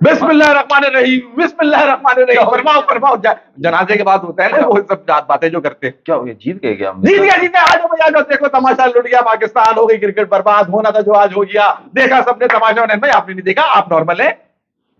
बिस्मिल्लाहिर्रहमानिर्रहीम, बिस्मिल्लाहिर्रहमानिर्रहीम, फरमाओ फरमाओ। जनाजे के बाद होता है ना वो सब बातें जो करते हैं। क्या हो गया, जीत गए क्या हम? जीत गया, जीत गया, आ जाओ भाई, आ जाओ, देखो तमाशा लुट गया पाकिस्तान, हो गई क्रिकेट बर्बाद, होना था जो आज हो गया, देखा सबने तमाशा। उन्हें भाई आपने नहीं देखा, आप नॉर्मल है?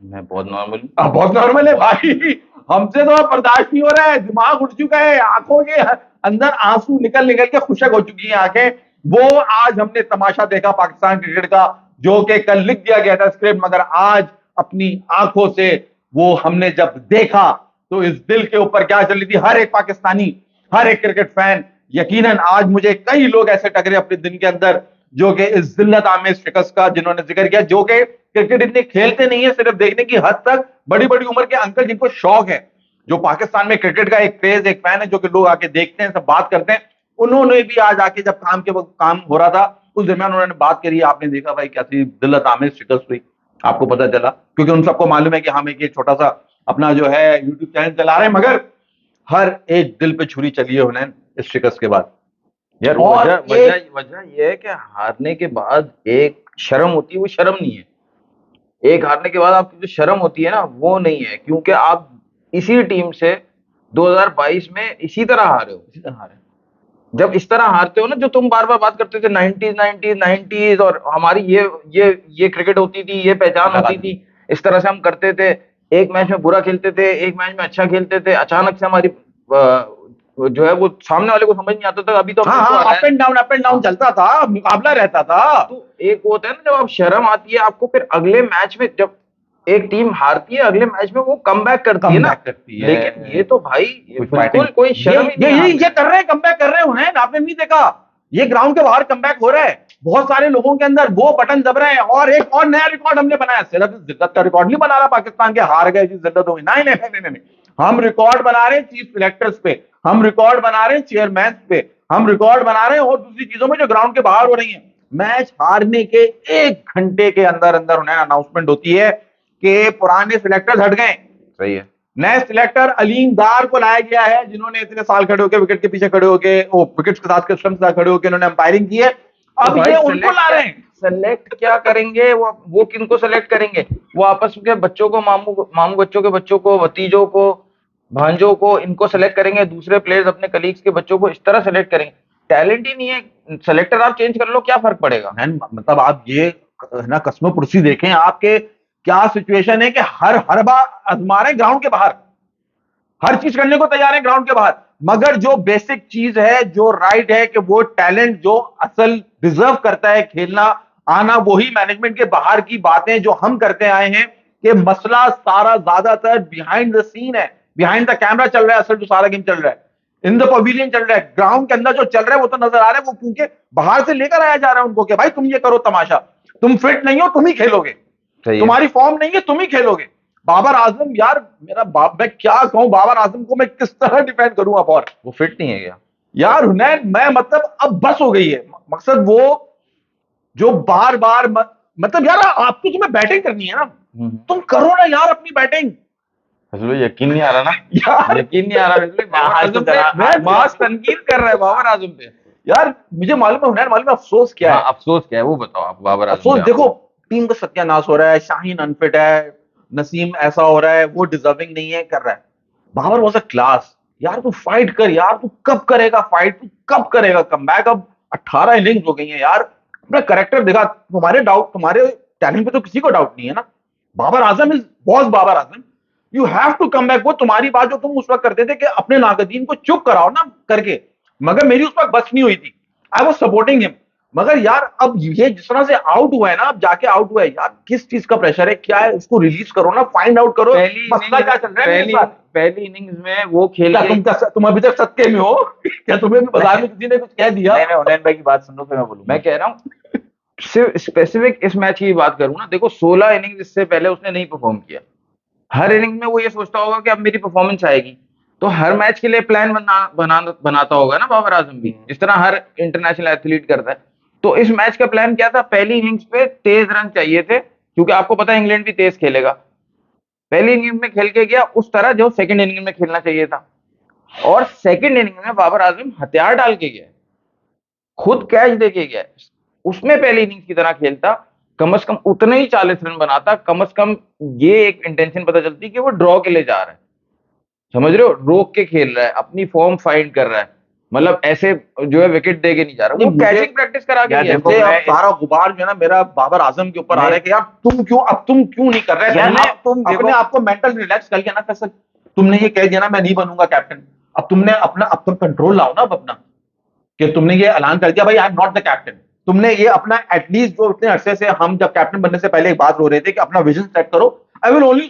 मैं बहुत नॉर्मल हूँ। बहुत नॉर्मल है भाई, हमसे तो बर्दाश्त नहीं हो रहा है, दिमाग उठ चुका है, आंखों के अंदर आंसू निकल निकल के खुशक हो चुकी है आंखें। वो आज हमने तमाशा देखा पाकिस्तान क्रिकेट का, जो कि कल लिख दिया गया था स्क्रिप्ट, मगर आज अपनी आंखों से वो हमने जब देखा तो इस दिल के ऊपर क्या चल रही थी हर एक पाकिस्तानी, हर एक क्रिकेट फैन। यकीनन आज मुझे कई लोग ऐसे टकरे अपने दिन के अंदर जो कि इस जिल्लत आमेज शिकस्त का जिन्होंने जिक्र किया, जो कि क्रिकेट इतने खेलते नहीं है, सिर्फ देखने की हद तक, बड़ी बड़ी उम्र के अंकल जिनको शौक है, जो पाकिस्तान में क्रिकेट का एक क्रेज, एक फैन है, जो कि लोग आके देखते हैं, सब बात करते हैं, उन्होंने भी आज आके जब काम के वक्त काम हो रहा था उस दरमियान उन्होंने बात करी। आपने देखा भाई कैसी जिल्लत आमेज शिकस्त हुई, आपको पता चला, क्योंकि उन सबको मालूम है कि हम एक छोटा सा अपना जो है यूट्यूब चैनल चला रहे हैं, मगर हर एक दिल पे छुरी चली है हुनैन इस शिकस्त के बाद। यार वजह वजह वजह यह है कि हारने के बाद एक शर्म होती है, वो शर्म नहीं है। एक हारने के बाद आपकी जो शर्म होती है ना, वो नहीं है, क्योंकि आप इसी टीम से 2022 में इसी तरह हारे हो। इसी तरह हारे, जब इस तरह हारते हो ना, जो तुम बार बार बात करते थे 90s 90s 90s, और हमारी ये क्रिकेट होती थी, ये पहचान होती थी, इस तरह से हम करते थे, एक मैच में बुरा खेलते थे, एक मैच में अच्छा खेलते थे, अचानक से हमारी जो है वो सामने वाले को समझ नहीं आता था। अभी तो अप एंड डाउन चलता था, मुकाबला रहता था। तो एक वो होता है ना, जब आप शर्म आती है आपको, फिर अगले मैच में जब एक टीम हारती है, अगले मैच में वो कमबैक करती है ना, लेकिन ये तो भाई बिल्कुल कोई शर्म ही नहीं। ये कर रहे हैं, कमबैक कर रहे हैं, आपने नहीं देखा? ये ग्राउंड के बाहर कमबैक हो रहा है, बहुत सारे लोगों के अंदर वो बटन दब रहे हैं, और एक और नया रिकॉर्ड हमने बनाया। सिर्फ जिद्दत का रिकॉर्ड नहीं बना रहा पाकिस्तान के हार गए जी जिद्दत होगी, नहीं नहीं नहीं नहीं, हम रिकॉर्ड बना रहे हैं चीफ सिलेक्टर्स पे, हम रिकॉर्ड बना रहे हैं चेयरमैन पे, हम रिकॉर्ड बना रहे हैं और दूसरी चीजों में जो ग्राउंड के बाहर हो रही है। मैच हारने के 1 घंटे के अंदर अंदर उन्हें अनाउंसमेंट होती है कि पुराने सिलेक्टर्स हट गए, सही है, नए सिलेक्टर अलीम दार को लाया गया है, जिन्होंने इतने साल खड़े होकर विकेट के पीछे खड़े होकर, विकेट के साथ स्टंप के साथ खड़े होकर उन्होंने अंपायरिंग की है। अब ये उनको ला रहे हैं। सेलेक्ट क्या करेंगे वो किनको सेलेक्ट करेंगे? वो आपस के बच्चों को, मामू बच्चों के बच्चों को, भतीजों को, भांजों को, इनको सेलेक्ट करेंगे। दूसरे प्लेयर्स अपने कलीग्स के बच्चों को इस तरह सेलेक्ट करेंगे। टैलेंट ही नहीं है, सेलेक्टर आप चेंज कर लो, क्या फर्क पड़ेगा? मतलब आप ये ना कस्मों पुरसी देखें, आपके क्या सिचुएशन है कि हर बार आजमा रहे ग्राउंड के बाहर, हर चीज करने को तैयार है ग्राउंड के बाहर, मगर जो बेसिक चीज है, जो राइट है कि वो टैलेंट जो असल डिजर्व करता है खेलना आना, वही मैनेजमेंट के बाहर की बातें जो हम करते आए हैं, कि मसला सारा ज्यादातर बिहाइंड द सीन है, बिहाइंड द कैमरा चल रहा है, असल जो सारा गेम चल रहा है, इन द पवेलियन चल रहा है, ग्राउंड के अंदर जो चल रहा है वो तो नजर आ रहा है, वो क्योंकि बाहर से लेकर आया जा रहा है उनको कि भाई तुम ये करो तमाशा, तुम फिट नहीं हो तुम ही खेलोगे, तुम्हारी फॉर्म नहीं है तुम ही खेलोगे। बाबर आजम, यार मेरा बाप, मैं क्या कहूं, बाबर आजम को मैं किस तरह डिफेंड करूं अब, और वो फिट नहीं है क्या यार हुनैन? मैं मतलब अब बस हो गई है, मकसद वो जो बार बार मतलब यार आपको तुम्हें बैटिंग करनी है ना, तुम करो ना यार अपनी बैटिंग। यकीन नहीं आ रहा ना यार, यकीन नहीं आ रहा, मास तनकीद कर रहा है बाबर आजम पे। यार मुझे मालूम है हुनैन, मालूम है अफसोस क्या है? अफसोस क्या है वो बताओ आप। बाबर आजम अफसोस देखो, टीम का सत्यानाश हो रहा है, शाहीन अनफिट है, नसीम ऐसा हो रहा है, वो डिजर्विंग नहीं है, कर रहा है। बाबर वाज अ क्लास, यार तू फाइट कर यार, तू कब करेगा फाइट, तू कब करेगा कमबैक? अब 18 इनिंग्स हो गई हैं यार, अपना करेक्टर दिखा। तुम्हारे टैलेंट पे तो किसी को डाउट नहीं है ना। Babar Azam is boss, Babar Azam, you have to come back. वो तुम्हारी बात जो तुम उस वक्त करते थे कि अपने नाकदीन को चुप कराओ ना करके, मगर मेरी उस वक्त बस नहीं हुई थी, आई वाज सपोर्टिंग हिम। मगर यार अब ये जिस तरह से आउट हुआ है ना, अब जाके आउट हुआ है यार, किस चीज का प्रेशर है, क्या है, उसको रिलीज करो ना, फाइंड आउट करो मसला क्या चल रहा है। पहली इनिंग्स में वो खेल तुम अभी तक सत्ते में हो क्या? तुम्हें भी बाजार में किसी ने कुछ कह दिया? नहीं, उन्नयन भाई की बात सुनो फिर मैं बोलूं। मैं कह रहा हूँ सिर्फ स्पेसिफिक इस मैच की बात करूं ना, देखो 16 इनिंग्स इससे पहले उसने नहीं परफॉर्म किया। हर इनिंग में वो ये सोचता होगा कि अब मेरी परफॉर्मेंस आएगी, तो हर मैच के लिए प्लान बनाता होगा ना बाबर आजम भी, जिस तरह हर इंटरनेशनल एथलीट करता है। तो इस मैच का प्लान क्या था? पहली इनिंग्स पे तेज रन चाहिए थे, क्योंकि आपको पता है इंग्लैंड भी तेज खेलेगा। पहली इनिंग में खेल के गया उस तरह जो सेकंड इनिंग में खेलना चाहिए था, और सेकंड इनिंग में बाबर आजम हथियार डाल के गया, खुद कैच दे के गया। उसमें पहली इनिंग्स की तरह खेलता, कम से कम उतने ही 40 रन बनाता, कम से कम ये एक इंटेंशन पता चलती कि वो ड्रॉ के लिए जा रहा है, समझ रहे हो, रोक के खेल रहा है, अपनी फॉर्म फाइंड कर रहा है, मतलब ऐसे जो है विकेट दे के नहीं जा रहा, नहीं, वो मुझे कैचिंग प्रैक्टिस करा के यार गया है। देखो, मुझे अब मैं सारा गुबार जो है ना मेरा बाबर आजम के ऊपर आ रहा है कि यार तुम क्यों नहीं कर रहे? यार, तुमने अब तुम देखो- अपने आप को मेंटल रिलैक्स कर लिया ना कैसे? तुमने ये कह दिया ना मैं नहीं बनूंगा कैप्टन, अब तुमने अपना अब तुम कंट्रोल लाओ ना अब अपना, कि तुमने ये ऐलान कर दिया भाई I am not the captain. तुमने ये अपना एटलीस्ट जो इतने अरसे से हम जब कैप्टन बनने से पहले एक बात रो रहे थे कि अपना विजन सेट करो, I will only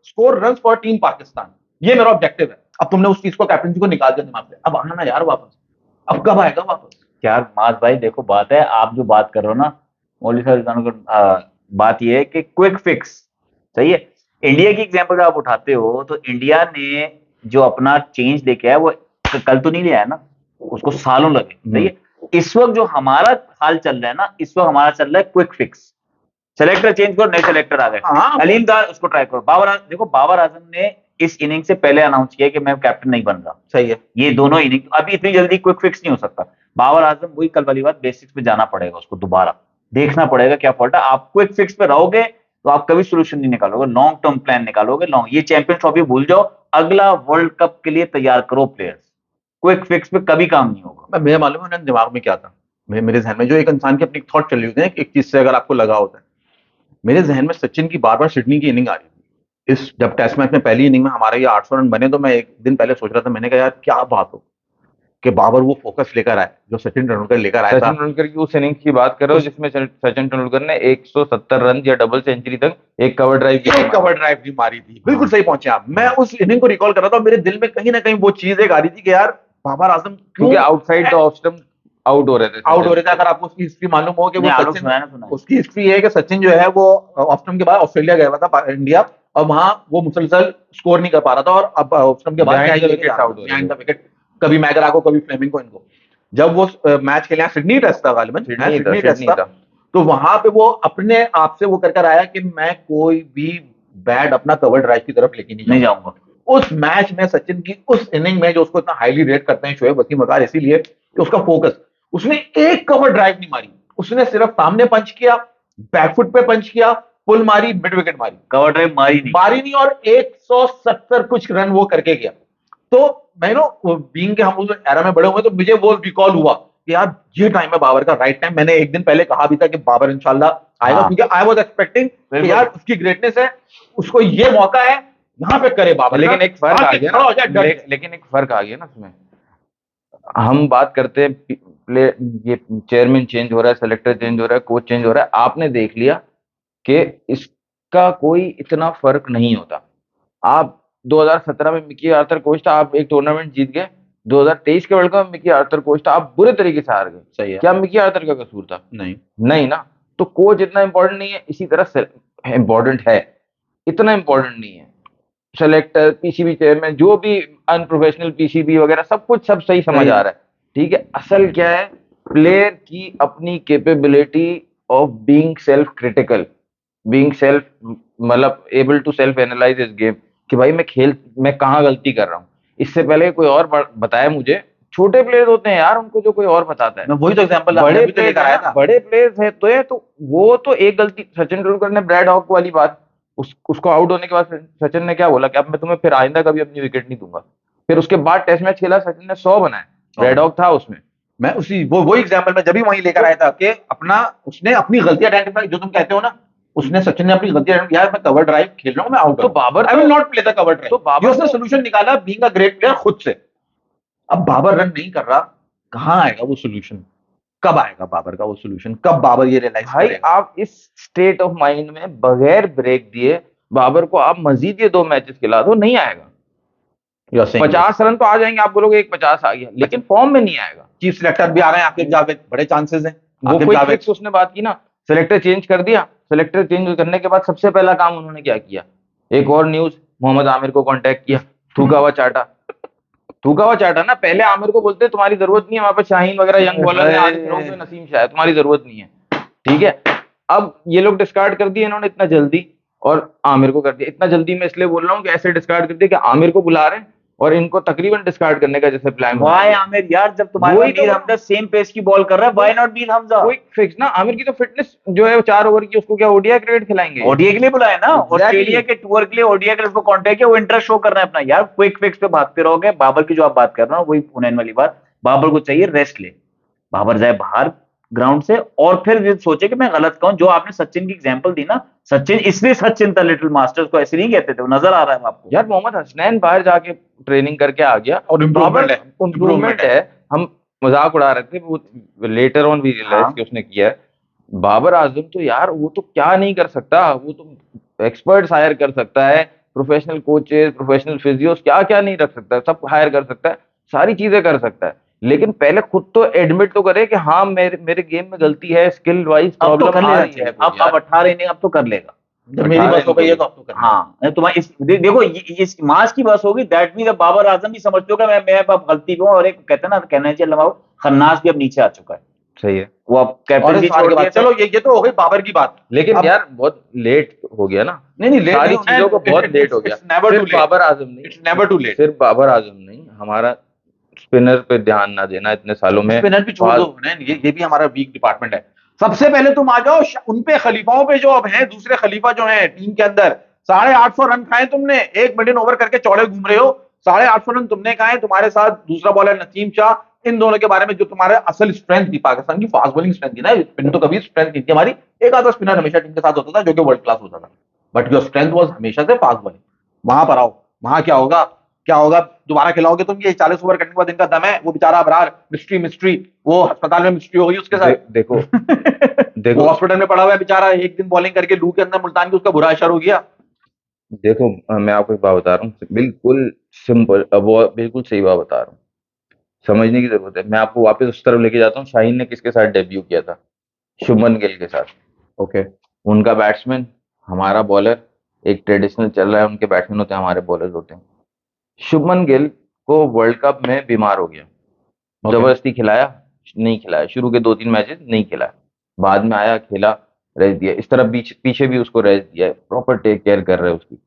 score run for team Pakistan, ये मेरा ऑब्जेक्टिव है। अब तुमने उस चीज को कैप्टनसी को निकाल दिया दिमाग से, अब आना ना यार वापस, अब कब आएगा वापस? यार माज भाई देखो, बात है आप जो बात कर रहे हो ना मौलवी साहब, बात ये है कि क्विक फिक्स सही है। इंडिया की एग्जांपल आप उठाते हो तो इंडिया ने जो अपना चेंज लेके आया वो कल तो नहीं ले आया ना, उसको सालों लगे, सही है। इस वक्त जो हमारा हाल चल रहा है ना, इस वक्त हमारा चल रहा है क्विक फिक्स, सेलेक्टर चेंज करो, नए सेलेक्टर आ गए, हाँ। अलीम दार उसको ट्राई करो। देखो बाबर आजम ने इस इनिंग से पहले अनाउंस किया कि मैं कैप्टन नहीं बन रहा, सही है। ये दोनों इनिंग अभी इतनी जल्दी क्विक फिक्स नहीं हो सकता। बाबर आजम वही कल वाली बात, बेसिक्स पे जाना पड़ेगा, उसको दोबारा देखना पड़ेगा क्या फॉल्ट है। आप क्विक फिक्स पे रहोगे तो आप कभी सोल्यूशन नहीं निकालोगे, लॉन्ग टर्म प्लान निकालोगे। लॉन्ग ये चैंपियंस ट्रॉफी भूल जाओ, अगला वर्ल्ड कप के लिए तैयार करो प्लेयर्स, क्विक फिक्स पे कभी काम नहीं होगा। मैं मालूम है उन्होंने दिमाग में क्या था, मेरे जहन में जो एक इंसान की अपनी थॉट चल रही होती है एक चीज से, अगर आपको लगा होता है, मेरे जहन में सचिन की बार बार सिडनी की इनिंग आ रही थी। इस जब टेस्ट मैच में पहली इनिंग में हमारे ये 800 रन बने तो मैं एक दिन पहले सोच रहा था, मैंने कहा यार क्या बात हो कि बाबर वो फोकस लेकर आए जो सचिन तेंदुलकर लेकर आया था। सचिन तेंदुलकर की उस इनिंग्स की बात करो जिसमें सचिन तेंदुलकर ने 170 रन या डबल सेंचुरी तक एक कवर ड्राइव की एक कवर ड्राइव भी मारी थी, बिल्कुल सही पहुंचे आप। मैं उस इनिंग को रिकॉल कर रहा था, मेरे दिल में कहीं ना कहीं वो चीज एक आ रही थी कि यार बाबर आजम क्योंकि outside the off stump out हो रहे थे, आउट हो रहे थे। अगर आपको उसकी हिस्ट्री मालूम हो कि वो आलोक सचिन, सुना है ना, सुना है। उसकी हिस्ट्री है कि सचिन जो है वो ऑफ स्टंप के बाद ऑस्ट्रेलिया गया हुआ था इंडिया, और वहां वो मुसलसल स्कोर नहीं कर पा रहा था, और अब ऑफ स्टंप के बाद Behind the क्या wickets out हो रहे थे। बिहाइंड द विकेट, कभी मैगरा को कभी फ्लेमिंग को, इनको जब वो मैच खेले सिडनी टेस्ट था गालिबन, सिडनी टेस्ट था, तो वहां पे वो अपने आप से वो कर आया कि मैं कोई भी बैट अपना कवर ड्राइव की तरफ लेके नहीं जाऊंगा। उस मैच में सचिन की उस इनिंग में जो उसको इतना हाईली रेट करते हैं शोएब वसीम अख्तर, इसीलिए कि उसका फोकस, उसने एक कवर ड्राइव नहीं मारी, उसने सिर्फ सामने पंच किया, बैकफुट पे पंच किया, पुल मारी, मिड विकेट मारी, कवर ड्राइव मारी नहीं, और 170 कुछ रन वो करके गया। तो मैं बीइंग के हम उस एरा में बड़े हुए तो मुझे वो रिकॉल हुआ कि यार ये टाइम है बाबर का, राइट टाइम। मैंने एक दिन पहले कहा भी था कि बाबर इंशाल्लाह आएगा, हाँ। क्योंकि आई वाज एक्सपेक्टिंग कि यार उसकी ग्रेटनेस है, उसको ये मौका है यहाँ पे करे बाबर। लेकिन एक फर्क आ गया खड़ा हो जाए ना, डट के। लेकिन एक फर्क आ गया ना इसमें। हम बात करते हैं प्ले, ये चेयरमैन चेंज हो रहा है, सेलेक्टर चेंज हो रहा है, कोच चेंज हो रहा है, आपने देख लिया कि इसका कोई इतना फर्क नहीं होता। आप 2017 में मिकी आर्थर कोच था, आप एक टूर्नामेंट जीत गए। 2023 के वर्ल्ड कप में मिकी आर्थर कोच था, आप बुरे तरीके से हार गए। सही है। क्या मिकी आर्थर का कसूर था? नहीं, नहीं ना। तो कोच इतना इंपॉर्टेंट नहीं है, इसी तरह इंपॉर्टेंट है, इतना इंपॉर्टेंट नहीं है। सेलेक्टर, पीसीबी चेयरमैन, जो भी अनप्रोफेशनल पीसीबी वगैरह सब कुछ सब सही समझ आ रहा है, ठीक है। असल क्या है, प्लेयर की अपनी capability of being self critical, being self मतलब एबल टू सेल्फ एनालाइज इस गेम, कि भाई मैं कहाँ गलती कर रहा हूँ। इससे पहले कोई और बताया मुझे, छोटे प्लेयर होते हैं यार, उनको जो कोई और बताता है। मैं वही तो एग्जांपल बड़े प्लेयर आया था, बड़े प्लेयर्स है तो वो तो एक गलती, सचिन तेंदुलकर ने ब्रैड हॉक वाली बात, उसको आउट होने के बाद सचिन ने क्या बोला कि अब मैं तुम्हें फिर आइंदा कभी अपनी विकेट नहीं दूंगा। फिर उसके बाद टेस्ट मैच खेला, सचिन ने 100 बनाए, ब्रैड हॉक था उसमें। मैं उसी वो एग्जांपल में जब भी वहीं लेकर आया था कि उसने अपनी गलती आइडेंटिफाई, जो तुम कहते हो ना, उसने सचिन ने अपनी गलती यार मैं कवर ड्राइव खेल रहा हूं, मैं आउट। तो Babar I will not play the cover drive. तो बाबर उसने सोल्यूशन निकाला बीइंग अ ग्रेट प्लेयर खुद से। अब बाबर रन नहीं कर रहा, कहां आएगा वो सोल्यूशन? कब आएगा बाबर का वो सोल्यूशन? कब बाबर ये रियलाइज भाई करेगा? आप इस स्टेट ऑफ माइंड में बगैर ब्रेक दिए बाबर को आप मजीद ये 2 मैचेस खिला दो, नहीं आएगा। 50 रन तो आ जाएंगे, आप बोलोगे एक 50 आ गया, लेकिन फॉर्म में नहीं आएगा। चीफ सिलेक्टर भी आ रहे हैं, आकिब जावेद, बड़े चांसेस हैं। वो आकिब कोई जावेद ट्रिक्स उसने बात की ना, सेलेक्टर चेंज कर दिया, सेलेक्टर चेंज करने के बाद सबसे पहला काम उन्होंने क्या किया, एक और न्यूज, मोहम्मद आमिर को कांटेक्ट किया, थूका हुआ चाटा ना। पहले आमिर को बोलते तुम्हारी जरूरत नहीं है, वहां पर शाहीन वगैरह यंग बॉलर है, आज फिरोज में नसीम शाह है, तुम्हारी जरूरत नहीं है, ठीक है। अब ये लोग डिस्कार्ड कर दिए इन्होंने इतना जल्दी, और आमिर को कर दिया इतना जल्दी। मैं इसलिए बोल रहा हूँ कि ऐसे डिस्कार्ड कर दिया कि आमिर को बुला रहे हैं, और इनको तकरीबन डिस्कार्ड करने का जैसे प्लान वाई आमिर यार, जब तुम्हारे वही तो मीर हमजा सेम पेस की बॉल कर रहा है, why not Mir Hamza? Quick fix ना। आमिर की तो फिटनेस जो है वो 4 ओवर की, उसको क्या ओडीआई क्रिकेट खिलाएंगे? ओडीआई के लिए बुलाया ना, Exactly. ऑस्ट्रेलिया के टूर के लिए ओडीआई के लिए उसको कांटेक्ट किया, वो इंटरेस्ट शो कर रहा है अपना। यार क्विक फिक्स पे भागते रहोगे। बाबर की जो आप बात कर रहे हो वही पुणे वाली बात, बाबर को चाहिए रेस्ट ले, बाबर जाए बाहर ग्राउंड से, और फिर ये सोचे कि मैं गलत कहूं। जो आपने सचिन की एग्जांपल दी ना, सचिन इसलिए सचिन था लिटिल मास्टर, उसको ऐसे नहीं कहते थे, वो नजर आ रहा है आपको। यार मोहम्मद हसनैन बाहर जाके ट्रेनिंग करके आ गया और इम्प्रूवमेंट है, इम्प्रूवमेंट है। हम मजाक उड़ा रहे थे, वो लेटर ऑन भी रियलाइज हाँ। कि उसने किया है। बाबर आजम तो यार वो तो क्या नहीं कर सकता, वो तो एक्सपर्ट्स हायर कर सकता है, प्रोफेशनल कोचेस, प्रोफेशनल फिजियोस, क्या क्या नहीं रख सकता, सब हायर कर सकता है, सारी चीजें कर सकता है। लेकिन पहले खुद तो एडमिट तो करे कि हाँ मेरे मेरे गेम में गलती है, स्किल वाइज अब तो प्रॉब्लम कर आ लेना रही चाहिए, है। अब 18 इनिंग अब तो कर लेगा। जब मेरी बस हो गई है तो अब तो करना है। हाँ तुम्हारी देखो इस मास की बस होगी, दैट मीन बाबर आजम भी समझते हो कि मैं अब गलती पे हूं, और एक कहते हैं ना, कहना चाहिए लम्हा, खन्नास भी अब नीचे आ चुका है, सही है। वो अब और कैप्टन इस बार के बाद चलो ये तो हो गई बाबर की बात। लेकिन अब- यार बहुत लेट हो गया ना, नहीं नहीं, लेट सारी नहीं होना है, चीजों को बहुत लेट हो it's गया। never too सिर्फ late. बाबर आजम नहीं, It's never too late. सिर्फ बाबर आजम नहीं, हमारा स्पिनर पे ध्यान ना देना इतने सालों में। स्पिनर भी छोड़ दो, ये भी हमारा वीक डिपार्टमेंट है। सबसे पहले तुम आ जाओ उन पे खलीफाओं पे जो अब हैं, दूसरे खलीफा जो हैं टीम के अंदर। 850 रन खाए तुमने, 1 मिडन ओवर करके चौड़े घूम रहे हो। 850 रन तुमने खाए, तुम्हारे साथ दूसरा बॉलर नसीम शाह। इन दोनों के बारे में जो तुम्हारे असल स्ट्रेंथ थी, पाकिस्तान की फास्ट बॉलिंग स्ट्रेंथ थी ना, स्पिन तो कभी स्ट्रेंथ नहीं थी हमारी। एक आधा स्पिनर हमेशा टीम के साथ होता था जो कि वर्ल्ड क्लास होता था, बट योर स्ट्रेंथ वाज हमेशा से फास्ट बॉलिंग। वहां पर आओ, वहां क्या होगा, क्या होगा, दोबारा खिलाओगे तुम? ये 40 ओवर करने के बाद इनका दम है, वो बेचारा अबरार मिस्ट्री मिस्ट्री, वो अस्पताल में मिस्ट्री हो गई उसके साथ। देखो वो देखो हॉस्पिटल में पड़ा हुआ है बेचारा, एक दिन बॉलिंग करके लू के अंदर मुल्तान की उसका बुरा असर हो गया। देखो मैं आपको एक बात बता रहा हूँ, बिल्कुल सिंपल, वो बिल्कुल सही बात बता रहा हूँ, समझने की जरूरत है। मैं आपको वापस उस तरफ लेके जाता हूँ। शाहीन ने किसके साथ डेब्यू किया था? शुभमन गिल के साथ। ओके, उनका बैट्समैन, हमारा बॉलर। एक ट्रेडिशनल चल रहा है, उनके बैट्समैन होते हैं, हमारे बॉलर्स होते हैं। शुभमन गिल को वर्ल्ड कप में बीमार हो गया, जबरदस्ती खिलाया, नहीं खिलाया, शुरू के 2-3 मैचेस नहीं खिलाया, बाद में आया, खेला, रेस्ट दिया। इस तरफ पीछे भी उसको रेस्ट दिया है, प्रॉपर टेक केयर कर रहे हैं उसकी।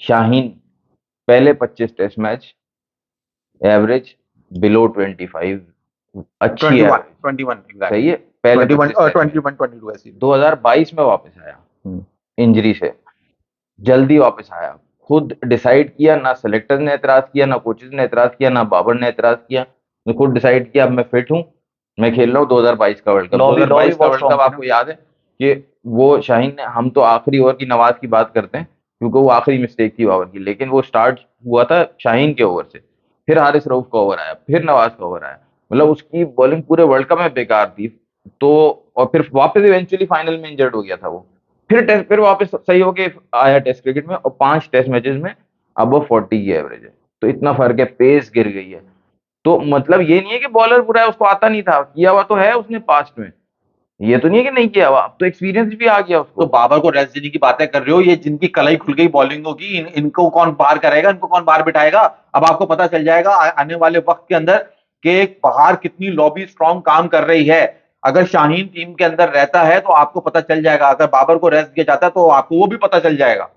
शाहीन पहले 25 टेस्ट मैच एवरेज बिलो 25, अच्छी 21 है, 21 सही है। पहले 21 25 और टेस्ट 21 22 ऐसी। 2022 में वापस आया इंजरी से, जल्दी वापस आया, खुद डिसाइड किया, ना सेलेक्टर ने एतराज किया, ना कोचेज ने एतराज किया, ना बाबर ने एतराज किया। उसने खुद डिसाइड किया अब मैं फिट हूँ, मैं खेल रहा हूँ 2022 का वर्ल्ड कप। लॉबी 2022 का बहुत वर्ल्ड स्ट्रांग कप थी आपको याद है कि वो शाहीन ने, हम तो आखिरी ओवर की नवाज की बात करते हैं क्योंकि वो आखिरी मिस्टेक थी बाबर की, लेकिन वो स्टार्ट हुआ था शाहीन के ओवर से, फिर हारिस रऊफ का ओवर आया, फिर नवाज का ओवर आया। मतलब उसकी बॉलिंग पूरे वर्ल्ड कप में बेकार थी। तो और फिर वापस इवेंचुअली फाइनल में इंजर्ड हो गया था वो, फिर वापस सही होके आया टेस्ट क्रिकेट में, और 5 टेस्ट मैचेस में अब वो 40 की एवरेज है। तो इतना फर्क है, पेस गिर गई है। तो मतलब ये नहीं है कि बॉलर बुरा है, उसको आता नहीं था, किया हुआ तो है उसने पास्ट में, ये तो नहीं है कि नहीं किया हुआ, अब तो एक्सपीरियंस भी आ गया तो उसको। बाबर को रेस्ट देने की बातें कर रहे हो, ये जिनकी कलाई खुल गई बॉलिंगों की, इनको कौन बाहर करेगा, इनको कौन बाहर बिठाएगा? अब आपको पता चल जाएगा आने वाले वक्त के अंदर कि बाहर कितनी लॉबी स्ट्रांग काम कर रही है। अगर शाहीन टीम के अंदर रहता है तो आपको पता चल जाएगा, अगर बाबर को रेस्ट दिया जाता है तो आपको वो भी पता चल जाएगा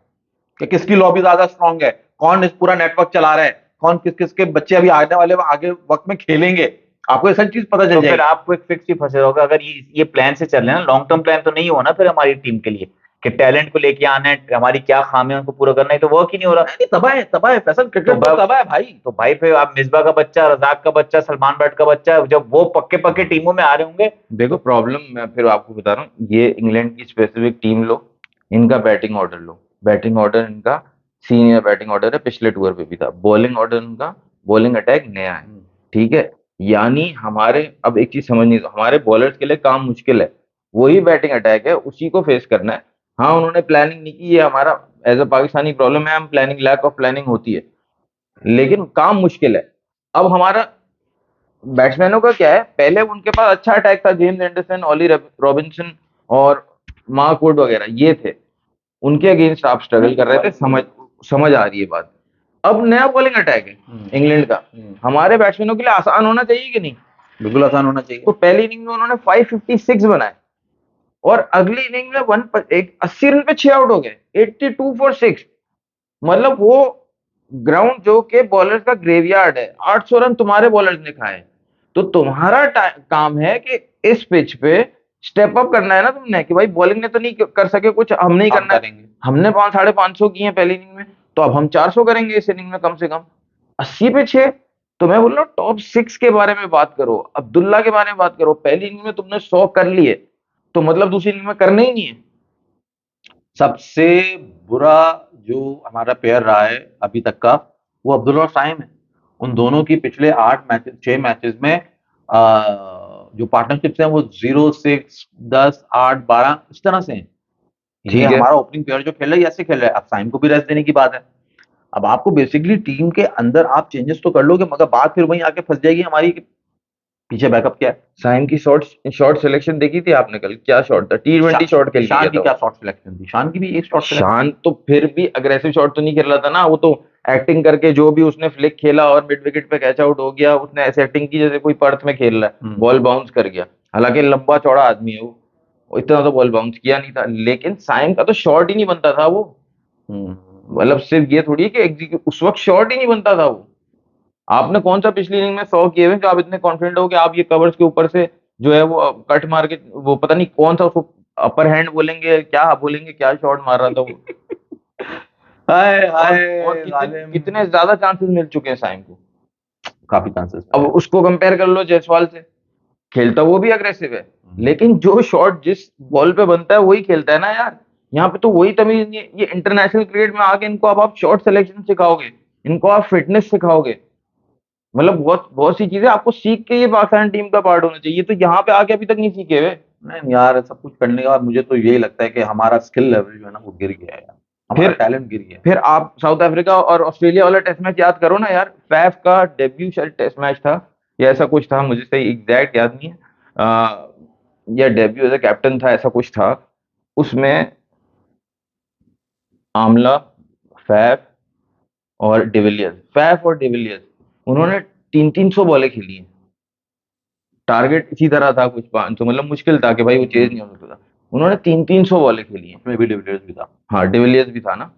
कि किसकी लॉबी ज्यादा स्ट्रांग है, कौन इस पूरा नेटवर्क चला रहा है, कौन किस किस के बच्चे अभी आने वाले आगे वक्त में खेलेंगे, आपको ये सब चीज पता चल तो फिर जाएगी। आपको एक फिक्स ही फंसे होगा। अगर ये प्लान से चल रहे हैं ना, लॉन्ग टर्म प्लान तो नहीं हुआ ना फिर हमारी टीम के लिए, कि टैलेंट को लेके आना है, हमारी क्या खामियां उनको पूरा करना है, तो वर्क ही नहीं हो रहा। नहीं, तबाह है फैसल, क्रिकेट तो तबाह है भाई। तो भाई फिर आप मिसबा का बच्चा, रजाक का बच्चा, सलमान बट का बच्चा, जब वो पक्के पक्के टीमों में आ रहे होंगे। देखो प्रॉब्लम मैं फिर आपको बता रहा हूँ, ये इंग्लैंड की स्पेसिफिक टीम लो, इनका batting order low. Batting order इनका सीनियर बैटिंग ऑर्डर है, पिछले टूर पे भी था। बॉलिंग ऑर्डर इनका, बॉलिंग अटैक नया है, ठीक है। यानी हमारे, अब एक चीज समझनी, तो हमारे बॉलर्स के लिए काम मुश्किल है, वही बैटिंग अटैक है, उसी को फेस करना है। हाँ उन्होंने प्लानिंग नहीं की, ये हमारा एज अ पाकिस्तानी प्रॉब्लम है, हम प्लानिंग, लैक ऑफ प्लानिंग होती है, लेकिन काम मुश्किल है। अब हमारा बैट्समैनों का क्या है, पहले उनके पास अच्छा अटैक था, जेम्स एंडरसन, ऑली रॉबिन्सन और मार्क वुड वगैरह, ये थे, उनके अगेंस्ट आप स्ट्रगल कर रहे थे, समझ आ रही है बात। अब नया बॉलिंग अटैक है इंग्लैंड का, हमारे बैट्समैनों के लिए आसान होना चाहिए कि नहीं? बिल्कुल आसान होना चाहिए। तो पहली इनिंग में उन्होंने 556 बनाए, और अगली इनिंग में 80 रन पे 6 आउट हो गए, 82 फॉर 6। मतलब वो ग्राउंड जो के बॉलर्स का ग्रेवयार्ड है, 800 रन तुम्हारे बॉलर्स ने खाए, तो तुम्हारा काम है कि इस पिच पे स्टेप अप करना है ना तुमने, कि भाई बॉलिंग ने तो नहीं कर सके कुछ, हम नहीं हम करना है। करेंगे। हमने 550 किए हैं पहली इनिंग में, तो अब हम 400 करेंगे इस इनिंग में कम से कम। 80 पे 6। तो मैं बोल रहा हूँ टॉप 6 के बारे में बात करो, अब्दुल्ला के बारे में बात करो। पहली इनिंग में तुमने 100 कर लिए, तो मतलब दूसरी इनिंग में करने ही नहीं है। सबसे बुरा जो हमारा पेयर रहा है अभी तक का, वो अब्दुल्ला और साइम है। उन दोनों की पिछले 6 मैचेस में जो पार्टनरशिप्स हैं वो 0, 6, 10, 8, 12 इस तरह से हैं। ये ठीक है। हमारा ओपनिंग प्लेयर जो खेल रहा है ये ऐसे खेल रहा है। अब साइम को भी रेस्ट देने की बात है। अब आपको बेसिकली टीम के अंदर आप चेंजेस तो कर लोगे, मगर बात फिर वहीं आके फंस जाएगी हमारी कि पीछे बैकअप क्या है। साइम की शॉट शॉट सिलेक्शन देखी थी आपने कल? क्या शॉट था, T20 शॉट खेल के शान गया की था क्या वो। शॉट सिलेक्शन थी? शान की भी एक शॉट सिलेक्शन। शान तो फिर भी अग्रेसिव शॉट तो नहीं खेल रहा था ना, वो तो एक्टिंग करके जो भी उसने फ्लिक खेला और मिड विकेट पे कैच आउट हो गया, उसने ऐसे एक्टिंग की जैसे कोई पर्थ में खेल रहा है, बॉल बाउंस कर गया। हालांकि लंबा चौड़ा आदमी है वो इतना तो बॉल बाउंस किया नहीं था, लेकिन साइम का तो शॉट ही नहीं बनता था वो। मतलब सिर्फ ये थोड़ी है कि एग्जीक्यूट, उस वक्त शॉट ही नहीं बनता था वो। आपने कौन सा पिछली इनिंग में 100 किए हुए कि आप इतने कॉन्फिडेंट हो कि आप ये कवर्स के ऊपर से जो है वो कट मार के, वो पता नहीं कौन सा उसको अपर हैंड बोलेंगे क्या बोलेंगे, क्या शॉट मार रहा था वो। हाय और हाय जालिम। कितने ज्यादा चांसेस मिल चुके हैं साइम को। काफी चांसेस अब उसको कंपेयर कर लो जायसवाल से, खेलता वो भी अग्रेसिव है, लेकिन जो शॉट जिस बॉल पे बनता है वही खेलता है ना यार। यहाँ पे तो वही तमीज नहीं है। ये इंटरनेशनल क्रिकेट में आके इनको अब आप शॉट सिलेक्शन सिखाओगे, इनको आप फिटनेस सिखाओगे, मतलब बहुत बहुत सी चीजें आपको सीख के ये पाकिस्तान टीम का पार्ट होना चाहिए, तो यहाँ पे आके अभी तक नहीं सीखे हुए। नहीं यार, सब कुछ करने के बाद मुझे तो यही लगता है कि हमारा स्किल लेवल जो है ना वो गिर गया है यार। हमारा फिर टैलेंट गिर गया है। फिर आप साउथ अफ्रीका और ऑस्ट्रेलिया वाला टेस्ट मैच याद करो ना यार। फैफ का डेब्यू शायद टेस्ट मैच था या ऐसा कुछ था, मुझे सही एग्जैक्ट याद नहीं है। या डेब्यू एज अ कैप्टन था, ऐसा कुछ था। उसमें आमला, फैफ और डिविलियर्स, उन्होंने 300 बॉलें खेली हैं। टारगेट इसी तरह था कुछ 500, मतलब मुश्किल था कि भाई वो चेज नहीं हो सकता था। उन्होंने 300 बॉलें खेली हैं। उसमें भी डिविलियर्स भी था। हाँ डिविलियर्स भी था ना,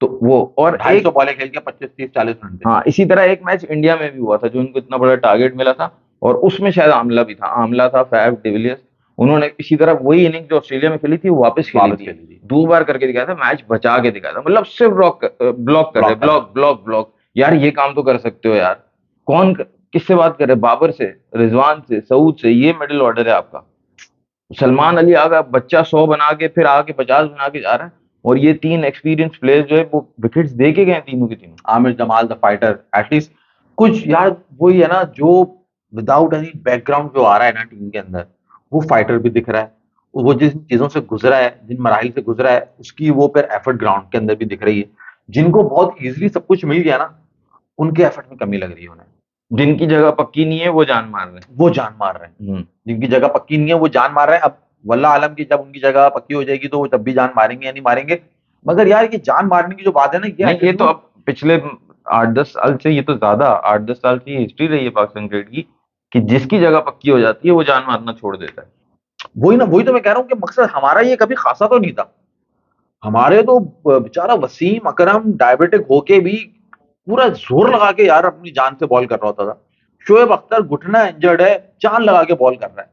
तो वो और 250 बॉलें खेल के 25, 30, 40 रन थे। हाँ इसी तरह एक मैच इंडिया में भी हुआ था जो इनको इतना बड़ा टारगेट मिला था, और उसमें शायद आमला भी था, आमला था, फैफ, डिविलियर्स। उन्होंने इसी तरह वही इनिंग जो ऑस्ट्रेलिया में खेली थी वो वापस खेली वापस थी। खेली थी। 2 बार करके दिखाया था, मैच बचा के दिखाया था, मतलब सिर्फ ब्लॉक कर रहे, ब्लॉक कर रहे। Block block. यार ये काम तो कर सकते हो यार। किससे बात कर रहे हैं? बाबर से, रिजवान से, सऊद से, ये मिडिल ऑर्डर है आपका। सलमान अली आगा बच्चा 100 बना के फिर आगे 50 बना के जा रहा है, और ये 3 एक्सपीरियंस प्लेयर्स जो है वो विकेट्स दे के गए तीनों के तीनों। Aamir Jamal the fighter at least कुछ यार वही है ना, जो विदाउट एनी बैकग्राउंड जो आ रहा है ना टीम के अंदर, वो फाइटर भी दिख रहा है। वो जिन चीजों से गुजरा है, जिन मराहिल से गुजरा है, उसकी वो फिर एफर्ट ग्राउंड के अंदर भी दिख रही है। जिनको बहुत इजीली सब कुछ मिल गया ना, उनके एफर्ट में कमी लग रही है उन्हें। जिनकी जगह पक्की नहीं है वो जान मार रहे वो जान मार रहे हैं। हैं। जिनकी जगह पक्की नहीं है वो जान मार रहे हैं। अब वल्लाह आलम की जब उनकी जगह पक्की हो जाएगी तो वो तब भी जान मारेंगे या नहीं मारेंगे। मगर यार ये जान मारने की जो बात है ना, ये नहीं ये तो attitude- अब पिछले 8-10 साल से, ये तो ज्यादा 8-10 साल की हिस्ट्री रही है पाकिस्तान क्रिकेट की, कि जिसकी जगह पक्की हो जाती है वो जान मारना छोड़ देता है। वही ना, वही तो मैं कह रहा हूँ कि मकसद हमारा ये कभी खासा तो नहीं था। हमारे तो बेचारा वसीम अकरम डायबिटिक होके भी पूरा जोर लगा के यार अपनी जान से बॉल कर रहा होता था। शोएब अख्तर घुटना इंजर्ड है, जान लगा के बॉल कर रहा है।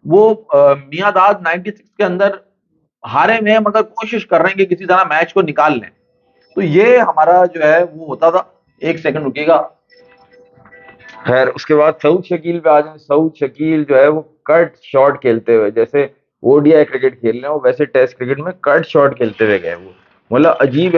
वो मियादाद 96 के अंदर हारे में, मगर कोशिश कर रहे हैं कि किसी तरह मैच को निकाल लें। तो ये हमारा जो है वो होता था। एक सेकंड रुकिएगा। खैर उसके बाद सऊद शकील पे आ जाए। सऊद शकील जो है वो कट शॉट खेलते हुए, जैसे ओडीआई क्रिकेट खेल रहे हो वैसे टेस्ट क्रिकेट में कट शॉट खेलते हुए गए वो। मतलब अजीब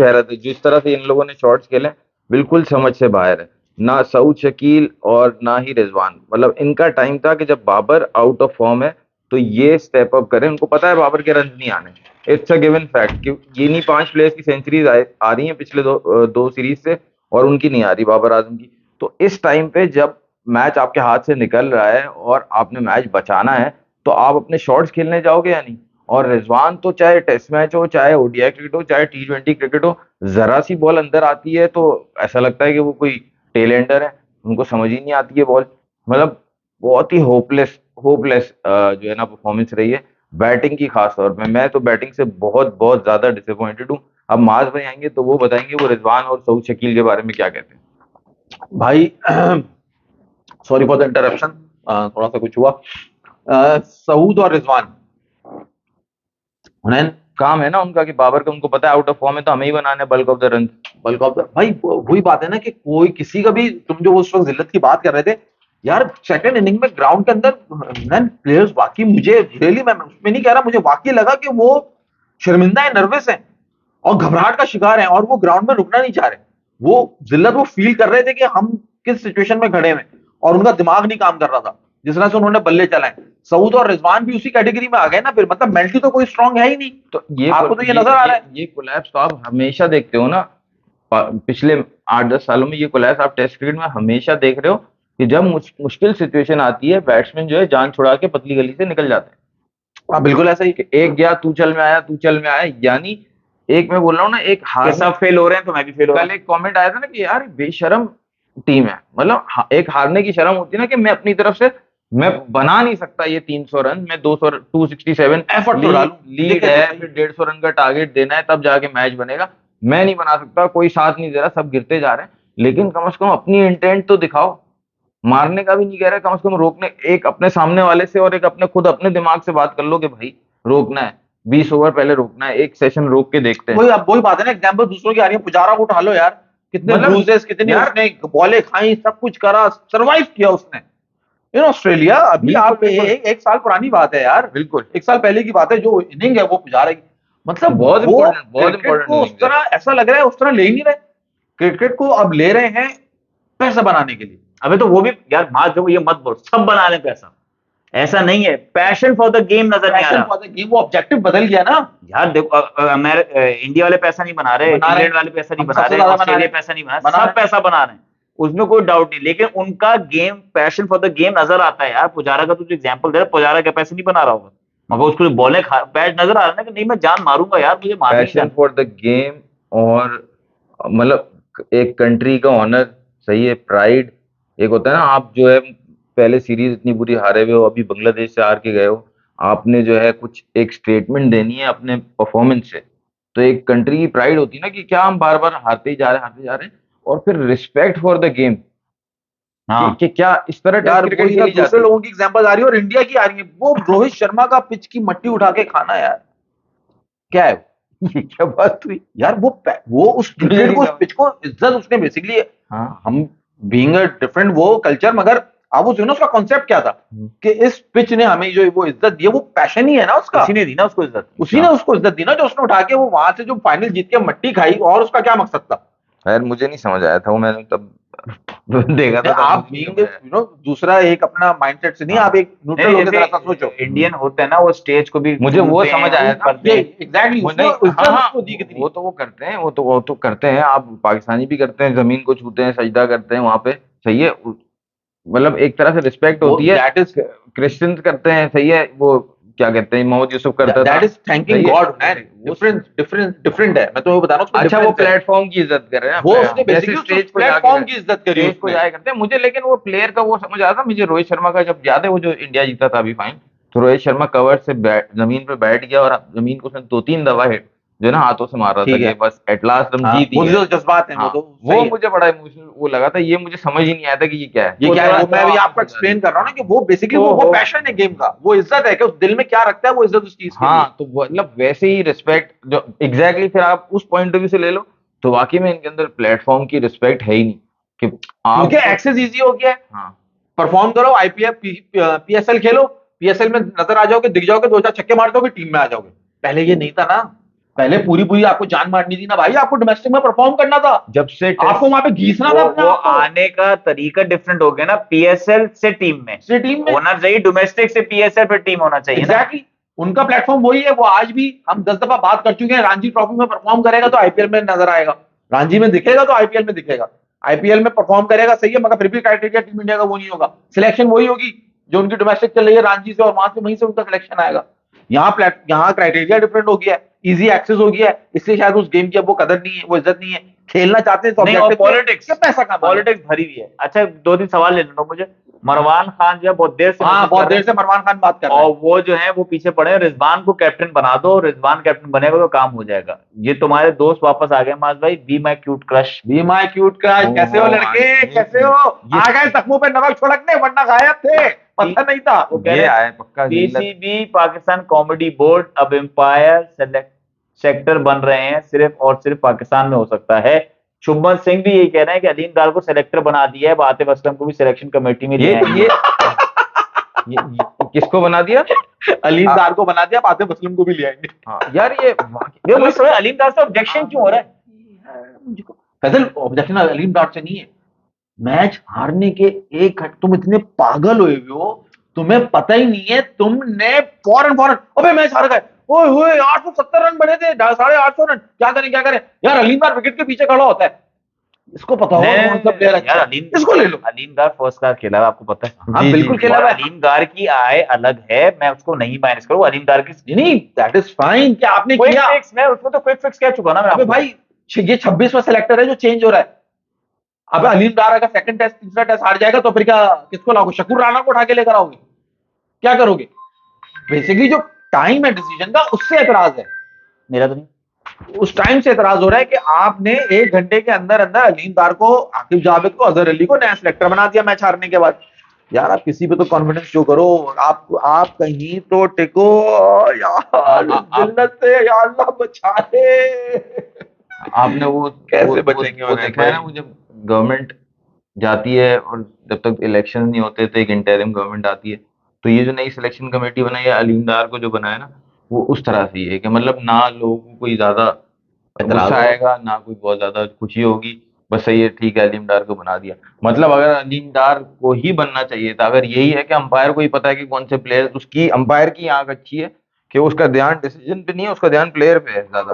हैरत है जिस तरह से इन लोगों ने शॉट्स खेले, बिल्कुल समझ से बाहर है। ना सऊद शकील और ना ही रिजवान, मतलब इनका टाइम था कि जब बाबर आउट ऑफ फॉर्म है तो ये स्टेप अप करें। उनको पता है बाबर के रन नहीं आने, इट्स अ गिवन फैक्ट कि ये नहीं 5 प्लेयर्स की सेंचुरीज आ रही हैं पिछले दो सीरीज से, और उनकी नहीं आ रही बाबर आजम की। तो इस टाइम पे जब मैच आपके हाथ से निकल रहा है और आपने मैच बचाना है, तो आप अपने शॉट्स खेलने जाओगे या नहीं? और रिजवान तो चाहे टेस्ट मैच हो, चाहे ओडीआई क्रिकेट हो, चाहे T20 क्रिकेट हो, जरा सी बॉल अंदर आती है तो ऐसा लगता है कि वो कोई टेलेंडर है, उनको समझ ही नहीं आती है बॉल। मतलब बहुत ही होपलेस होपलेस जो है ना परफॉर्मेंस रही है बैटिंग की। खास तौर पे मैं तो बैटिंग से बहुत बहुत ज्यादा डिसअपॉइंटेड हूँ। अब माज भाई आएंगे तो वो बताएंगे वो रिजवान और सऊद शकील के बारे में क्या कहते हैं। भाई सॉरी फॉर द इंटरप्शन, थोड़ा सा कुछ हुआ। सऊद और रिजवान, हुनैन, काम है ना उनका कि बाबर का उनको पता है आउट ऑफ फॉर्म है तो हमें ही बनाने bulk of the run. Bulk of the, भाई वही बात है ना कि कोई किसी का भी, तुम जो उस वक्त जिल्लत की बात कर रहे थे यार, सेकंड इनिंग में ग्राउंड के अंदर हुनैन प्लेयर्स वाकई, मुझे रियली, मैं उसमें नहीं कह रहा, मुझे वाकई लगा कि वो शर्मिंदा है, नर्वस है और घबराहट का शिकार है और वो ग्राउंड में रुकना नहीं चाह रहे। वो जिल्लत वो फील कर रहे थे कि हम किस सिचुएशन में खड़े हैं और उनका दिमाग नहीं काम कर रहा था जिस तरह से उन्होंने बल्ले चलाए। सऊद और रिजवान भी उसी कैटेगरी में आ गए ना फिर, मतलब मेंटली तो कोई स्ट्रांग है ही नहीं। तो ये आपको तो ये नजर आ रहा है। ये कोलैप्स तो आप हमेशा देखते हो ना, पिछले 8-10 सालों में ये कोलैप्स आप टेस्ट क्रिकेट में हमेशा देख रहे हो कि जब मुश्किल सिचुएशन आती है बैट्समैन जो है जान छुड़ा के पतली गली से निकल जाते हैं। हाँ बिल्कुल ऐसा ही। कि एक गया तू चल में आया, तू चल में आया, यानी एक मैं बोल रहा हूँ ना, एक हार सब फेल हो रहे हैं तो मैं भी फेल हो रहा कल एक कमेंट आया था ना कि यार बेशरम टीम है, मतलब एक हारने की शर्म होती है ना कि मैं अपनी तरफ से मैं बना नहीं सकता ये 300 रन, मैं 200 267 एफर्ट तो डालूं, लीड देखे है, तो फिर 150 रन का टारगेट देना है तब जाके मैच बनेगा, मैं नहीं बना सकता, कोई साथ नहीं दे रहा, सब गिरते जा रहे हैं, लेकिन कम से कम अपनी इंटेंट तो दिखाओ। मारने का भी नहीं कह रहा, कम से कम रोकने, एक अपने सामने वाले से और एक अपने खुद अपने दिमाग से बात कर लो कि भाई रोकना है, 20 ओवर पहले रोकना है, एक सेशन रोक के देखते हैं। वही अब वही बात है ना, एग्जांपल दूसरों की आ रही है, पुजारा को उठा लो यार, कितने मतलब ब्रूजेस, कितनी यार, उसने बॉलें खाई, सब कुछ करा, सरवाइव किया उसने इन ऑस्ट्रेलिया। अभी बिल्कुल, आप बिल्कुल। एक साल पुरानी बात है यार, बिल्कुल एक साल पहले की बात है, जो इनिंग है वो पुजारा की, मतलब बहुत वो important, बहुत क्रिकेट important को उस inning है। तरह ऐसा लग रहा है उस तरह ले ही नहीं रहे। क्रिकेट को अब ले रहे हैं पैसा बनाने के लिए। अबे तो वो भी यार माँ जो ये मत बोल सब बना ले पैसा, ऐसा नहीं है, पैशन फॉर द गेम नजर नहीं आ पैशन रहा। फॉर द गेम, वो ऑब्जेक्टिव बदल गया ना। यार देखो इंडिया वाले पैसा नहीं बना रहे, बना रहे। इंग्लैंड वाले पैसा नहीं हम बना सबसे रहे, ज्यादा बना ऑस्ट्रेलिया रहे। पैसा नहीं बना बना रहे, सब रहे। पैसा बना रहे हैं, उसमें कोई डाउट नहीं, लेकिन उनका game passion for the game नजर आता है यार। पुजारा का तुझे एग्जांपल दे रहा, पुजारा क्या पैसे नहीं बना रहा होगा, मगर उसको बॉलें पैच नजर आ रहा है ना कि नहीं मैं जान मारूंगा यार, मुझे मारना ही पैशन जाना। फॉर द गेम, और मतलब एक कंट्री का ऑनर, सही है, प्राइड। एक होता है ना, आप जो है पहले सीरीज इतनी बुरी हारे हुए हो, अभी बांग्लादेश से हार के गए हो, आपने जो है कुछ एक स्टेटमेंट देनी है अपने परफॉर्मेंस से, तो एक कंट्री की प्राइड होती है ना कि क्या हम बार बार हारते ही जा रहे हैं, हारते जा रहे हैं, और फिर रिस्पेक्ट फॉर द गेम हाँ कि क्या इस तरह टेस्ट यार क्रिकेट वही ना, खेली दूसरे जाती है। लोगों की एग्जांपल आ रही है और इंडिया की आ रही है। वो रोहित शर्मा का पिच की मट्टी उठा के खाना यार, क्या है ये क्या बात हुई। यार? वो उस क्रिकेट को, उस पिच को इज्जत उसने बेसिकली, हाँ हम बीइंग अ डिफरेंट वो कल्चर, मगर आप वो सुनो उसका कॉन्सेप्ट क्या था कि इस पिच ने हमें जो वो इज्जत दी है, वो पैशन ही है ना उसका, उसी ने दी ना उसको इज्जत। उसी ने उसको इज्जत दी ना, जो उसने उठा के वो वहां से जो फाइनल जीत के मट्टी खाई, और उसका क्या मकसद था? यार मुझे नहीं समझ आया था वो, मैंने तब देखा था तब आप मुझे नहीं बीइंग समझ आया। दूसरा एक अपना माइंडसेट से नहीं, आप एक न्यूट्रल नहीं, होकर जैसे जरा सा सोचो। इंडियन होते हैं ना वो स्टेज को भी मुझे वो घूमते समझ हैं, आया था, करते ये हैं। एग्जैक्टली वो उसको नहीं, इज्जत हाँ, उसको दी कितनी। वो तो वो करते हैं, वो तो करते हैं, आप पाकिस्तानी भी करते हैं, जमीन को छूते हैं, सजदा करते हैं वहां पे, सही है, मतलब एक तरह से रिस्पेक्ट वो होती है। दैट इज क्रिश्चियंस करते हैं, सही है, वो क्या कहते हैं, मोहम्मद यूसुफ करता था, दैट इज थैंकिंग सही है। गॉड मैन, डिफरेंट है, मैं तुम्हें बता रहा हूँ उसमें अच्छा, वो difference है। प्लेटफॉर्म की इज्जत कर रहे हैं, वो उसने जैसे बेसिकली स्टेज को प्लेटफॉर्म जाके की इज्जत करी स्टेज को उसने। जाया करते हैं मुझे, लेकिन वो प्लेयर का वो समझ आया था मुझे, रोहित शर्मा का जब याद है वो जो इंडिया जीता था अभी फाइन, तो रोहित शर्मा कवर से जमीन पे बैठ गया और जमीन को उसने 2-3 दफा हिट जो है ना हाथों से मार रहा था ठीक है। कि बस एट लास्ट हम हाँ, जीत ही वो गए। जो जज्बात है वो हाँ, तो वो सही है। मुझे बड़ा इमोशनल वो लगा था, ये मुझे समझ ही नहीं आया था कि ये क्या है। ये क्या है, थोड़ा वो मैं भी सा आपको एक्सप्लेन कर रहा हूँ ना कि वो बेसिकली ओ, वो ओ, पैशन है गेम का, वो इज्जत है कि उस दिल में क्या रखता है, वो इज्जत उस चीज के लिए। हाँ, तो मतलब वैसे ही रिस्पेक्ट जो एग्जैक्टली फिर आप उस पॉइंट ऑफ व्यू से ले लो तो वाकई में इनके अंदर प्लेटफॉर्म की रिस्पेक्ट है ही नहीं कि आप क्योंकि एक्सेस इजी हो गया है, हाँ परफॉर्म करो, आईपीएल पीएसएल खेलो, पीएसएल में नजर आ जाओगे, दिख जाओगे, 2-4 छक्के मार दोगे, टीम में आ जाओगे। पहले ये नहीं था ना, पहले पूरी आपको जान मारनी थी ना भाई, आपको डोमेस्टिक में परफॉर्म करना था, जब से आपको वहां पे घीसना था अपने वो आप को। आने का तरीका डिफरेंट हो गया ना, पीएसएल से टीम में से टीम में होना चाहिए, डोमेस्टिक से पीएसएल पर टीम होना चाहिए ना। एग्जैक्टली उनका प्लेटफॉर्म वही है। वो आज भी हम 10 दफा बात कर चुके हैं, रणजी ट्रॉफी में परफॉर्म करेगा तो आईपीएल में नजर आएगा, रणजी में दिखेगा तो आईपीएल में दिखेगा, आईपीएल में परफॉर्म करेगा सही है, मगर फिर भी क्राइटेरिया टीम इंडिया का वो नहीं होगा, सिलेक्शन वही होगी जो उनकी डोमेस्टिक चल रही है रणजी से, और वहां से वहीं से उनका सिलेक्शन आएगा। यहाँ क्राइटेरिया डिफरेंट हो गया है, इजी एक्सेस हो गया है, इसलिए शायद उस गेम की अब वो कदर नहीं है, वो इज्जत नहीं है। खेलना चाहते हैं तो नहीं, और objective पॉलिटिक्स, के पैसा कमाना। पॉलिटिक्स भरी हुई है। अच्छा, 2-3 सवाल ले लेना मुझे। मरवान खान जो है बहुत देर से हाँ, मैसेज बहुत कर रहे देर से हैं, मरवान खान बात कर रहे हैं। और वो जो है वो पीछे पड़े हैं, रिजवान को कैप्टन बना दो, रिजवान कैप्टन बनेगा तो काम हो जाएगा। ये तुम्हारे दोस्त वापस आ गए माज भाई, be my cute crush. Be my cute crush, कैसे हो लड़के, कैसे हो? आ गए जख्मों पे नमक छिड़कने, वरना गायब थे, पता नहीं था। वो कह ये रहे आए पक्का जिल्लत। पीसीबी पाकिस्तान कॉमेडी बोर्ड अब एम्पायर सेक्टर बन रहे हैं, सिर्फ और सिर्फ पाकिस्तान में हो सकता है। शुभमन सिंह भी यही कह रहे हैं कि अलीम दार को सेलेक्टर बना दिया है, आतिफ असलम को भी सिलेक्शन कमेटी में ले ये आएंगे। ये किसको बना दिया? अलीम दार को बना दिया, आतिफ असलम को भी ले आएंगे। हाँ यार, ये ये मुझे समझ अलीम दार से ऑब्जेक्शन क्यों हो रहा है? फैजल, ऑब्जेक्शन अलीम दार से नहीं है, मैच हारने के एक घंटे तुम इतने पागल हुए हो, तुम्हें पता ही नहीं है, तुमने फौरन फौरन अबे मैच हार गए, ओए होए 870 रन बने थे, 850 रन, क्या करें क्या करें यार। अलीम दार विकेट के पीछे खड़ा होता है, इसको पता होगा कौन सा प्लेयर अच्छा यार है, अलीम, इसको ले लो। अलीम दार फर्स्ट क्लास खेला है, आपको पता है। हाँ जी, बिल्कुल जी, खेला और हुआ है। अलीम दार की आय अलग है, मैं उसको नहीं माइनस करूँ। अलीम दार की नहीं, दैट इज फाइन, क्या आपने क्विक किया। फिक्स, मैं उसमें तो क्विक फिक्स कह चुका ना मैं अबे आपको। भाई, ये 26वां सेलेक्टर है जो चेंज हो रहा है। अबे अलीम डार अगर सेकंड टेस्ट तीसरा टेस्ट हार जाएगा तो फिर क्या, किसको लाओगे? शकूर राणा को उठा के लेकर आओगे? क्या करोगे? बेसिकली जो टाइम है डिसीजन का, उससे एतराज है। मेरा तो नहीं। उस टाइम से एतराज हो रहा है कि आपने 1 घंटे के अंदर अंदर अलीम डार को, आकिब जावेद को, अजहर अली को नया सिलेक्टर बना दिया मैच हारने के बाद। यार आप किसी पे तो कॉन्फिडेंस शो करो, आप कहीं तो टिको यार, जिल्लत से या अल्लाह बचाए। आपने वो कैसे बचेंगे वो उन्हें देखा है ना, भाई? वो जब गवर्नमेंट जाती है और जब तक इलेक्शन नहीं होते तो एक इंटरिम गवर्नमेंट आती है, तो ये जो नई सिलेक्शन कमेटी बनाई है, अलीम डार को जो बनाया ना, वो उस तरह से ही है कि मतलब ना लोगों को कोई ज्यादा इतराज गुस्सा होगा। आएगा, ना कोई बहुत ज्यादा खुशी होगी, बस सही है, ठीक है, अलीम डार को बना दिया। मतलब अगर अलीम डार को ही बनना चाहिए था, अगर यही है कि अंपायर को ही पता है कि कौन से प्लेयर, उसकी अंपायर की आंख अच्छी है कि उसका ध्यान डिसीजन पे नहीं है, उसका ध्यान प्लेयर पे है ज्यादा,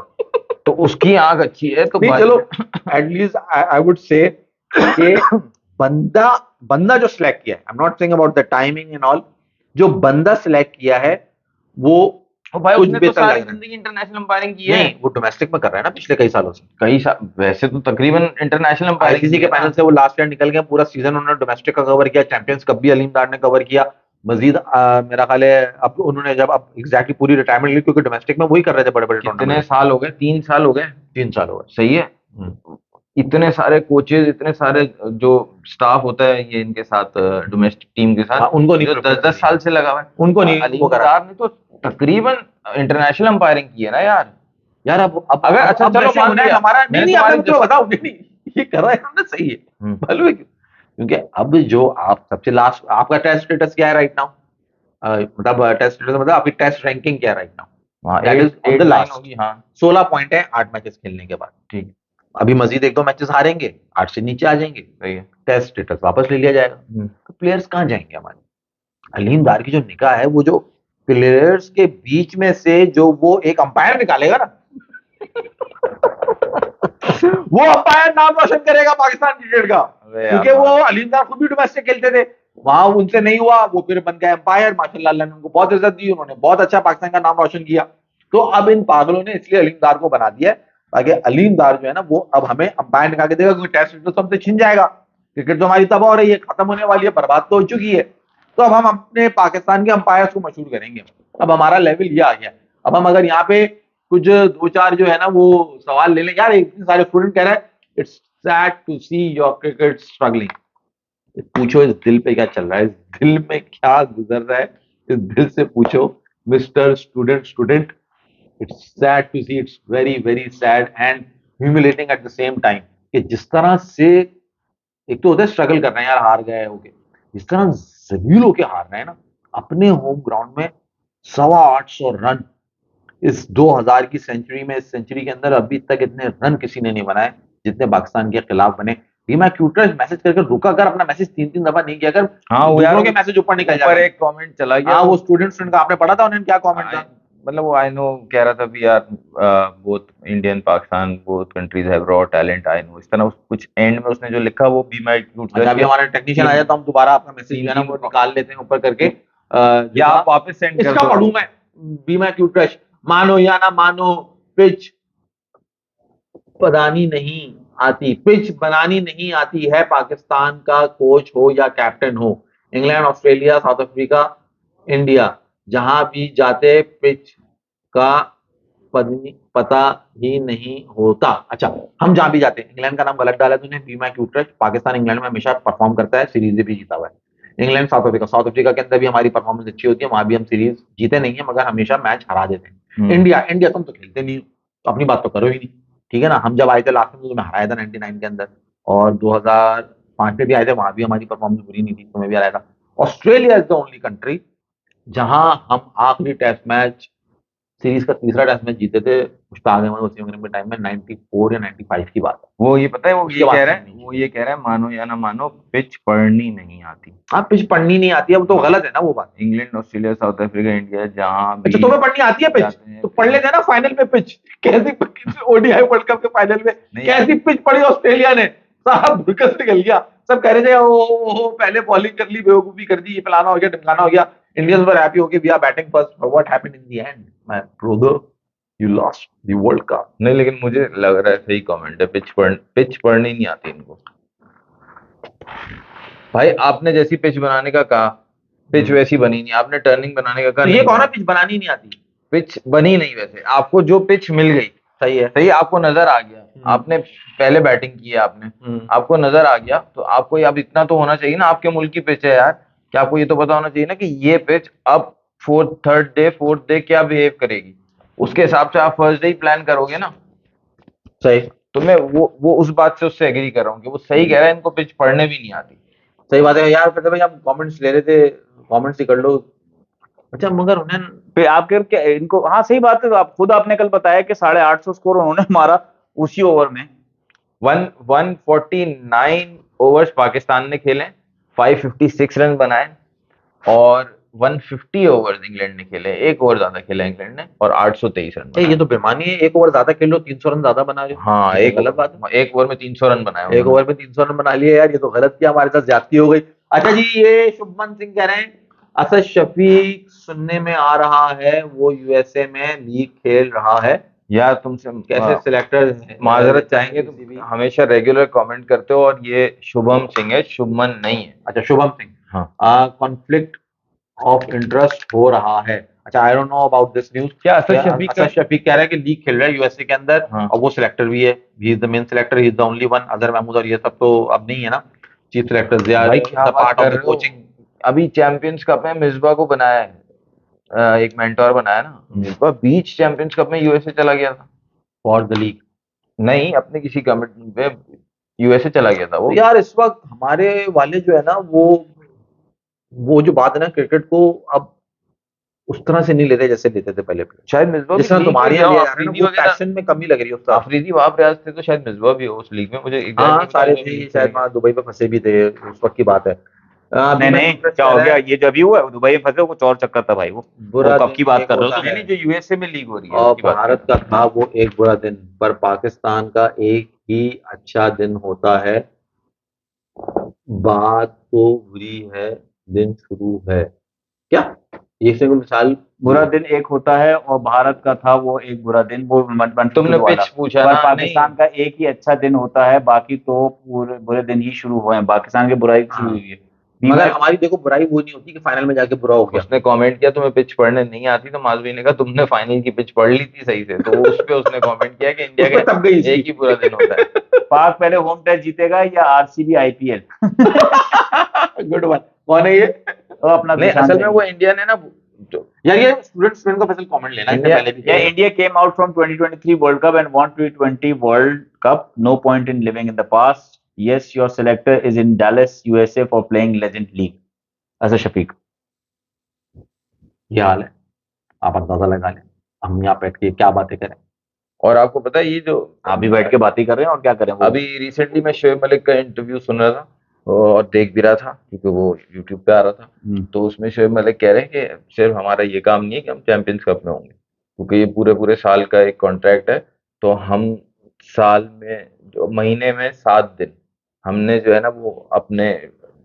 तो उसकी आंख अच्छी है तो नहीं, चलो एटलीस्ट आई वुड से कि बंदा जो सिलेक्ट किया है, I am not saying about the timing and all, जो बंदा सिलेक्ट किया है वो भाई कुछ उसने तो बेहतर सारी लग रहा है। जिंदगी इंटरनेशनल अंपायरिंग की है। नहीं, वो डोमेस्टिक में कर रहा है ना पिछले कई सालों से। वैसे तो तकरीबन इंटरनेशनल अंपायरिंग आईसीसी के पैनल से वो लास्ट ईयर निकल गए, पूरा सीजन उन्होंने डोमेस्टिक का कवर किया, चैंपियंस कप भी अलीम डार ने कवर किया। मजीद मेरा ख्याल है अब उन्होंने जब अब एग्जैक्टली पूरी रिटायरमेंट ली, क्योंकि डोमेस्टिक में वही कर रहे थे बड़े बड़े कितने टूर्नामेंट। साल हो गए? 3 साल हो गए। 3 साल हो गए। सही है। इतने सारे कोचेज, इतने सारे जो स्टाफ होता है ये इनके साथ, डोमेस्टिक टीम के हाँ, साथ, उनको नहीं जो preference 10-10 साल से लगा हुआ है। उनको नहीं अलीम वो करा। डार ने तो तकरीबन इंटरनेशनल अंपायरिंग की है ना यार। यार अब अगर अच्छा अब चलो वैसे मान होना है लिया, हमारा, नहीं मैंने नहीं, तुम्हारी आपने मुझे बताओ, नहीं ये कर रहा है हमने, सही है, मालूम है क्यों? क्योंकि अब जो आप सबसे लास्ट, आपका टेस्ट स्टेटस क्या है राइट नाउ? मतलब टेस्ट स्टेटस मतलब आपकी टेस्ट रैंकिंग क्या है राइट नाउ? हाँ, That is on the 8-9 last. होगी। हाँ 16 पॉइंट है 8 मैचेस खेलने के बाद। ठीक, अभी मजीद 1-2 मैचेस हारेंगे, 8 से नीचे आ जाएंगे, सही है। टेस्ट स्टेटस वापस ले लिया जाएगा। तो प्लेयर्स कहाँ जाएंगे हमारे? अलीम डार की जो निगाह है, वो जो प्लेयर्स के बीच में से जो वो एक अंपायर निकालेगा ना, वो अंपायर नाम रोशन करेगा पाकिस्तान क्रिकेट का। क्योंकि वो अलीम डार खुद भी डोमेस्टिक खेलते थे, वहां उनसे नहीं हुआ, वो फिर बन गए अंपायर, माशाल्लाह अल्लाह ने उनको बहुत इज्जत दी, उन्होंने बहुत अच्छा पाकिस्तान का नाम रोशन किया। तो अब इन पागलों ने इसलिए अलीम डार को बना दिया है, ताकि अलीम डार जो है ना, वो अब हमें अंपायर निकाल के देगा, क्योंकि टेस्ट तो हमसे छिन जाएगा। क्रिकेट तो हमारी तबाह हो रही है, खत्म होने वाली है, बर्बाद तो हो चुकी है। तो अब हम अपने पाकिस्तान के अंपायर्स को मशहूर करेंगे। अब हमारा लेवल ये आ गया। अब हम अगर यहाँ पे कुछ 2-4 जो है ना वो सवाल ले लें, यार इतने सारे स्टूडेंट कह रहे हैं it's sad to see your cricket struggling. पूछो इस दिल पे क्या चल रहा है, इस दिल में क्या गुजर रहा है, इस दिल से पूछो mister student. It's sad to see, it's very very sad and humiliating at the same time, कि जिस तरह से एक तो होता है स्ट्रगल कर रहे हैं यार, हार गए होके, जिस तरह जलील होके हार रहे हैं ना अपने होम ग्राउंड में, 825 रन इस 2000 की सेंचुरी में, इस सेंचुरी के अंदर अभी तक इतने रन किसी ने नहीं बनाए जितने पाकिस्तान के खिलाफ बने। मैं क्यूटर मैसेज करके रुका कर, अपना मैसेज 3-3 दफा नहीं किया कर, हाँ वो दूसरों यार के मैसेज ऊपर निकल ऊपर जाते हैं। एक कमेंट चला गया। हाँ, वो स्टूडेंट का आपने पढ़ा था, उन्होंने क्या कमेंट था? मतलब वो आई नो कह रहा था भी यार, both Indian Pakistan both countries have raw talent, I know, इस तरह कुछ एंड में उसने जो लिखा वो बी माई क्यूट। अच्छा, अभी हमारा टेक्नीशियन आ जाए तो हम दोबारा आपका मैसेज जो है ना वो निकाल लेते हैं ऊपर करके, या आप वापस सेंड कर इसका दो। पढ़ूं मैं, बी माई क्यूट क्रश, मानो या ना मानो पिच पदानी नहीं, आती, पिच बनानी नहीं आती है पाकिस्तान का कोच हो या कैप्टन हो। England, Australia, south Africa, India, जहां भी जाते पिच का पता ही नहीं होता। अच्छा, हम जहां भी जाते हैं, इंग्लैंड का नाम गलत डाला तूने, बी माय क्यूट्रश। पाकिस्तान इंग्लैंड में हमेशा परफॉर्म करता है, सीरीज भी जीता हुआ है। England, south Africa, south Africa के अंदर भी हमारी परफॉर्मेंस अच्छी होती है, वहां भी हम सीरीज जीते नहीं है मगर हमेशा मैच हरा देते हैं। इंडिया, इंडिया तुम तो खेलते नहीं हो, तो अपनी बात तो करो ही नहीं, ठीक है ना। हम जब आए थे लास्ट में तो तुम्हें हराया था 99 के अंदर, और 2005 में भी आए थे, वहां भी हमारी परफॉर्मेंस बुरी नहीं थी, तुम्हें भी हराया था। Australia is the only country जहां हम आखिरी टेस्ट मैच, सीरीज का तीसरा टेस्ट मैच जीते थे मुश्ताक अहमद वसीम अकरम के टाइम में, 94 या 95 की बात है। वो ये पता है, वो उसके ये बाद कह रहा है, नहीं। वो ये कह रहा है, मानो या ना मानो, पिच पढ़नी नहीं आती। हाँ, पिच पढ़नी नहीं आती है, अब तो गलत है ना वो बात। England, Australia, south Africa, India, जहां भी अच्छा, तुम्हें पढ़नी आती है पिच, जाते हैं, तो पढ़ लेते ना फाइनल में पिच। कैसी ओडीआई वर्ल्ड कप के फाइनल में नहीं कैसी पिच पड़ी ऑस्ट्रेलिया ने, साहब भुरकस निकल गया। सब कह रहे थे ओ पहले बॉलिंग कर ली, बेवकूफी कर दी, ये फलाना हो गया, ढिमकाना हो गया। इंडियंस वर हैप्पी होके we are batting first, what happened in the end, man brother, you lost the world cup. नहीं, लेकिन मुझे लग रहा है सही कमेंट है, पिच पढ़नी नहीं आती इनको। भाई आपने जैसी पिच बनाने का कहा, पिच वैसी बनी नहीं। आपने टर्निंग बनाने का कहा, तो ये नहीं कौन है बनी। पिच बनानी नहीं आती? पिच बनी नहीं, वैसे आपको जो पिच मिल गई, सही है। सही, आपको नजर आ गया, आपने पहले बैटिंग की है, आपने आपको नजर आ गया, तो आपको अब इतना तो होना चाहिए ना, आपके मुल्क की पिच है यार, कि आपको ये तो पता होना चाहिए ना कि ये पिच अब फोर्थ डे क्या बिहेव करेगी, उसके हिसाब से आप फर्स्ट डे ही प्लान करोगे ना। सही तो मैं वो उस बात से उससे एग्री कर रहा हूँ कि वो सही कह रहा है, इनको पिच पढ़ने भी नहीं आती। सही बात है यार। फिर भाई हम कमेंट्स ले रहे थे, कमेंट्स ही कर लो। अच्छा, मगर उन्हें पे आपके क्या इनको, हाँ सही बात है, आप खुद आपने कल बताया कि 850 स्कोर उन्होंने मारा उसी ओवर में। 149 ओवर्स पाकिस्तान ने खेले, 556 रन बनाए, और 150 ओवर्स इंग्लैंड ने खेले, एक ओवर ज्यादा खेला इंग्लैंड ने, और 823 रन ये बनाए। तो बेमानी है, एक ओवर ज्यादा खेल लो 300 रन ज्यादा बना रहे हो। हाँ, ये एक तो गलत बात है। एक ओवर में 300 रन बनाए एक उन्होंने। ओवर में 300 रन बना लिए यार, ये तो गलत किया, हमारे साथ ज्यादती हो गई। अच्छा जी, ये शुभमन सिंह कह रहे हैं असद शफीक सुनने में आ रहा है वो यूएसए में लीग खेल रहा है, यार तुमसे कैसे सिलेक्टर माजरत चाहेंगे, तुम हमेशा रेगुलर कमेंट करते हो, और ये शुभम सिंह है, शुभमन नहीं है। अच्छा, शुभम सिंह, हाँ, कॉन्फ्लिक्ट ऑफ इंटरेस्ट हो रहा है। अच्छा, I don't know about this news. क्या असद शफीक असद शफीक कह रहा है कि लीग खेल रहा है यूएसए के अंदर, हाँ। और वो सिलेक्टर भी है, he is the main selector, he is the only one. Azhar Mahmood और ये सब तो अब नहीं है ना चीफ सिलेक्टर्स, दे आर भाई क्या द बात पार्ट कर ऑफ द रहे हो? कोचिंग। अभी चैंपियंस कप में मिसबा को बनाया है, एक मेंटोर बनाया ना। मिसबा बीच चैंपियंस कप में यूएसए चला गया था, फॉर द लीग। नहीं अपने किसी कमिटमेंट पे यूएसए चला गया था वो। तो यार इस वक्त हमारे वाले जो है ना, वो जो बात है ना, क्रिकेट को अब उस तरह से नहीं लेते जैसे लेते थे पहले। शायद मिसबा भी जिस तरह लीग तुम्हारी में, लिए जाओ, जा रहे हैं अफरीदी ना, वो वगैरह, पैशन में कमी लग रही है उस तरह। अफरीदी वहां प्रयास थे, तो शायद मिसबा भी हो उस लीग में, मुझे exactly हाँ, पता सारे नहीं थे, लीग शायद करेंगे। वहाँ दुबई पे फंसे भी थे, उस वक्त की बात है। नहीं नहीं, क्या हो गया, ये जब ही हुआ दुबई में फंसे, कुछ और चक्कर था भाई, वो बुरा कब दिन की बात एक कर रहे हो होता तुम? है। नहीं, जो यूएसए में लीग हो रही है और उसकी बात कर भारत रहा का था वो एक बुरा दिन, पर पाकिस्तान का एक ही अच्छा दिन होता है। बात तो बुरी है, दिन शुरू है क्या? ये से कोई मिसाल? बुरा दिन एक होता है, और भारत का था वो एक बुरा दिन, वो तुमने पिच पूछा पर ना, पाकिस्तान का एक ही अच्छा दिन होता है, बाकी तो पूरे बुरे दिन ही शुरू हुए हैं, पाकिस्तान की बुराई शुरू हुई है। मगर हमारी देखो बुराई वो नहीं होती कि फाइनल में जाके बुरा हो गया। उसने कमेंट किया तुम्हें पिच पढ़ने नहीं आती, तो माजवी ने कहा तुमने फाइनल की पिच पढ़ ली थी सही से, तो उस पे उसने कमेंट किया कि इंडिया उसमें तब गई का एक ही बुरा दिन होता है। पाक पहले होम टेस्ट जीतेगा या आरसीबी आईपीएल? Good one. कौन है ये? तो अपना नहीं, निशान असल में देंगे। वो इंडिया ने ना, यार ये स्टूडेंट का फैसल कमेंट लेना, इससे पहले भी Yeah, India came out from 2023 World Cup and won T20 World Cup. No point in living in the past. Yes, your selector is in Dallas, USA for playing Legend League. As a Shafiq. ये हाल है, आप अंदाजा लगा लें हम यहाँ बैठ के क्या बातें करें। और आपको पता है ये जो आप भी बैठ के बातें कर रहे हैं, और क्या करें? वो अभी रिसेंटली मैं शोएब मलिक का इंटरव्यू सुन रहा था और देख भी रहा था, क्योंकि वो यूट्यूब पे आ रहा था। तो उसमें शोएब मलिक कह रहे हैं कि सिर्फ हमारा ये काम नहीं है कि हम चैंपियंस कप में होंगे, क्योंकि ये पूरे पूरे साल का एक कॉन्ट्रैक्ट है, तो हम साल में जो महीने में 7 दिन हमने जो है ना वो अपने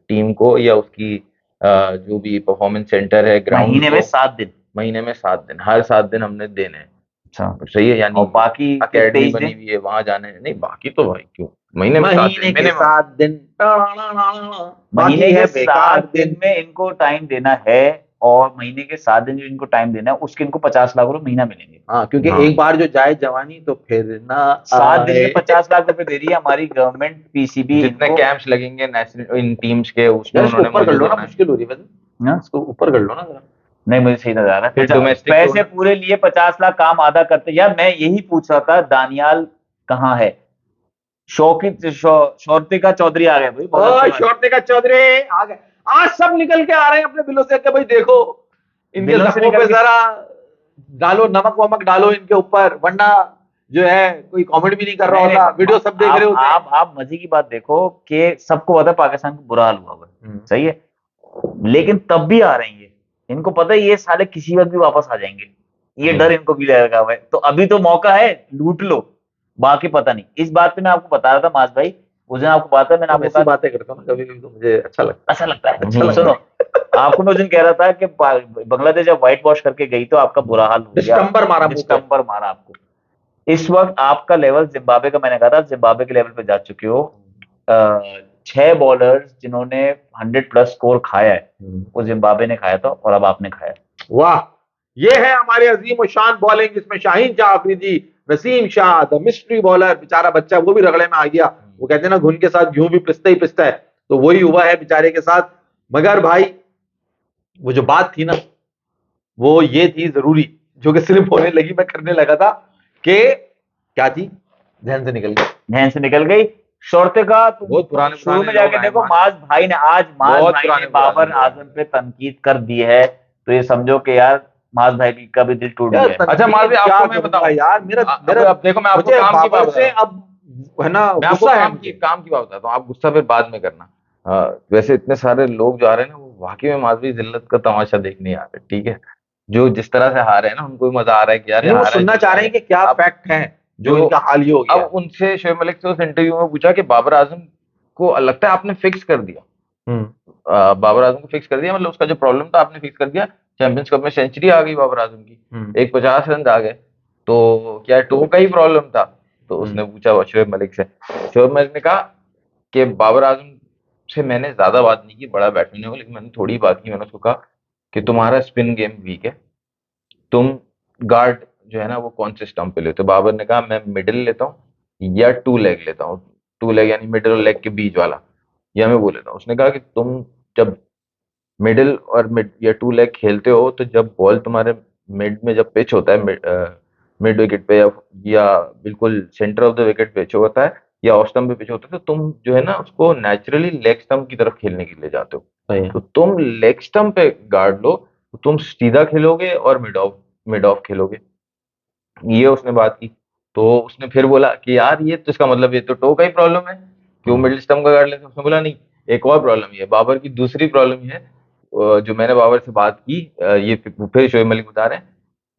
टीम को या उसकी जो भी परफॉर्मेंस सेंटर है, ग्राउंड महीने में 7 दिन? महीने में 7 दिन, हर 7 दिन हमने देने हैं। अच्छा, सही है, यानी और बाकी अकेडमी 23 बनी दिन हुई है, वहां जाने नहीं, बाकी तो भाई क्यों, महीने में 7 महीने दिन, के महीने में 7 दिन, महीने बाकी के है 7 बेकार दिन दिन। में इनको टाइम देना है, और महीने के 7 दिन जो इनको टाइम देना है उसके इनको 50 लाख रुपए महीना मिलेंगे। हाँ, क्योंकि हाँ। एक बार जो जाए जवानी तो फिर ना 7 दिन आए। में 50 लाख रुपए दे रही है हमारी गवर्नमेंट, पीसीबी जितने इनको। कैंप्स लगेंगे नेशनल इन टीम्स के, उसमें यार इसको उन्होंने ऊपर कर मौजूद लो ना, होना है। मुश्किल हो रही है वैसे, हाँ? इसको ऊपर कर लो ना जरा। नहीं, मुझे सही नजर आ रहा है। फिर domestic पैसे tournament- पूरे लिए 50 लाख, काम आधा करते। यार मैं यही पूछ रहा था, दानियाल कहाँ है? शौर्तिका चौधरी आ गए भाई बगल से हमारे। शॉर्ट का चौधरी आ गए, आज सब निकल के आ रहे हैं अपने बिलों से कि भाई देखो इनके बिलों से जख्मों निकल पे के- जरा डालो, नमक वमक डालो इनके ऊपर, वरना जो है कोई कमेंट भी नहीं कर रहा नहीं, होता, नहीं, वीडियो सब देख रहे होते हैं। आप मजे की बात देखो कि सबको पता है पाकिस्तान को बुरा हाल हुआ हुआ है, सही है, लेकिन तब भी आ रहे हैं ये। इनको पता है ये साले किसी वक्त भी वापस आ जाएंगे, ये डर इनको भी लगा हुआ है। तो अभी तो मौका है, लूट लो, बाकी पता नहीं। इस बात पे मैं आपको बता रहा था मास भाई, उस दिन आपको बात है, मैंने तो आपको ऐसी कहा बातें करता हूँ ना कभी कभी, तो मुझे अच्छा लगता अच्छा लगता है। अच्छा लगता सुनो, आपको मैं उस दिन कह रहा था कि बांग्लादेश जब व्हाइट वॉश करके गई तो आपका बुरा हाल हो गया, डिस्टम्बर मारा मुंह पे। डिस्टम्बर मारा आपको। इस वक्त आपका लेवल जिम्बाब्वे का, मैंने कहा था जिम्बाब्वे के लेवल पे जा चुके हो। 6 बॉलर्स जिन्होंने 100+ स्कोर खाया है वो जिम्बाब्वे ने खाया था, और अब आपने खाया। वाह, ये है हमारे अजीम और शान बॉलिंग, जिसमें Shaheen Shah Afridi, Naseem Shah the mystery bowler, बेचारा बच्चा वो भी रगड़े में आ गया। वो कहते हैं ना घुन के साथ गेहूं भी पिसता ही पिसता है, तो वही हुआ है बेचारे के साथ। मगर भाई वो जो बात थी ना, वो ये थी जरूरी, जो कि स्लिप होने लगी, मैं करने लगा था कि क्या थी, ध्यान से निकल गई। ध्यान से निकल गई। शौर्ते का तुम बहुत पुराने शुरू में पुराने जाके लोग आए, देखो, मास माज भाई ने आज बहुत भाई पुराने ने बाबर पुराने लोग। आजम पे तनकीद कर दी है, तो ये समझो कि यार माज भाई का भी दिल टूट यार गया है। अच्छा, मालवी, क्या आपको मैं करूंगा बताऊं, यार, मेरा मेरा अब देखो, मैं आपको मुझे काम की बाबर बात से बताऊं। अब है ना मैं आपको गुस्सा है काम की मुझे। बात बताता हूँ, आप गुस्सा फिर बाद में करना। वैसे इतने सारे लोग जो आ रहे हैं ना, वो वाकई में माधवी जिल्लत का तमाशा देखने आ रहे हैं, ठीक है। जो जिस तरह से हारे हैं ना, उनको भी मजा आ रहा है कि यार ये नहीं, वो हारा है, सुनना चलो चाह रहे हैं कि क्या अब फैक्ट है जो जो इनका हाल ही हो गया। अब उनसे शोएब मलिक से उस इंटरव्यू में पूछा कि बाबर आजम को लगता है आपने फिक्स कर दिया, बाबर आजम को फिक्स कर दिया, मतलब उसका जो प्रॉब्लम था आपने फिक्स कर दिया। चैंपियंस कप में सेंचुरी आ गई बाबर आजम की, एक 50 रन आ गए, तो क्या टो का ही प्रॉब्लम था? तो उसने पूछा शोएब मलिक से, शोएब मलिक ने कहा कि बाबर आजम से मैंने ज्यादा बात नहीं की, बड़ा बैट्समैन है, लेकिन मैंने थोड़ी बात की। मैंने उसको कहा कि तुम्हारा स्पिन गेम वीक है, तुम गार्ड जो है ना वो कौन से स्टंप पे लेते हो? बाबर ने कहा मैं मिडिल लेता हूँ या 2 लेग लेता हूँ, 2 लेग यानी मिडिल और लेग के बीच वाला, या मैं वो लेता हूँ। उसने कहा कि तुम जब मिडिल और मिड या 2 लेग खेलते हो, तो जब बॉल तुम्हारे मिड में जब पिच होता है, मिड विकेट पे या बिल्कुल centre of the wicket pitch होता है या ऑफ स्टंप पे पिच होता है, तो तुम जो है ना उसको नेचुरली लेग स्टंप की तरफ खेलने के लिए जाते हो। तो तुम लेग स्टंप पे गार्ड लो, तो तुम सीधा खेलोगे और मिड ऑफ खेलोगे। ये उसने बात की। तो उसने फिर बोला कि यार ये तो इसका मतलब ये तो टो का ही प्रॉब्लम है कि वो मिडिल स्टंप का गार्ड लेते हैं। उसने बोला नहीं, एक और प्रॉब्लम ये है, बाबर की दूसरी प्रॉब्लम ये है, जो मैंने बाबर से बात की, ये फिर शोएब मलिक बता रहे हैं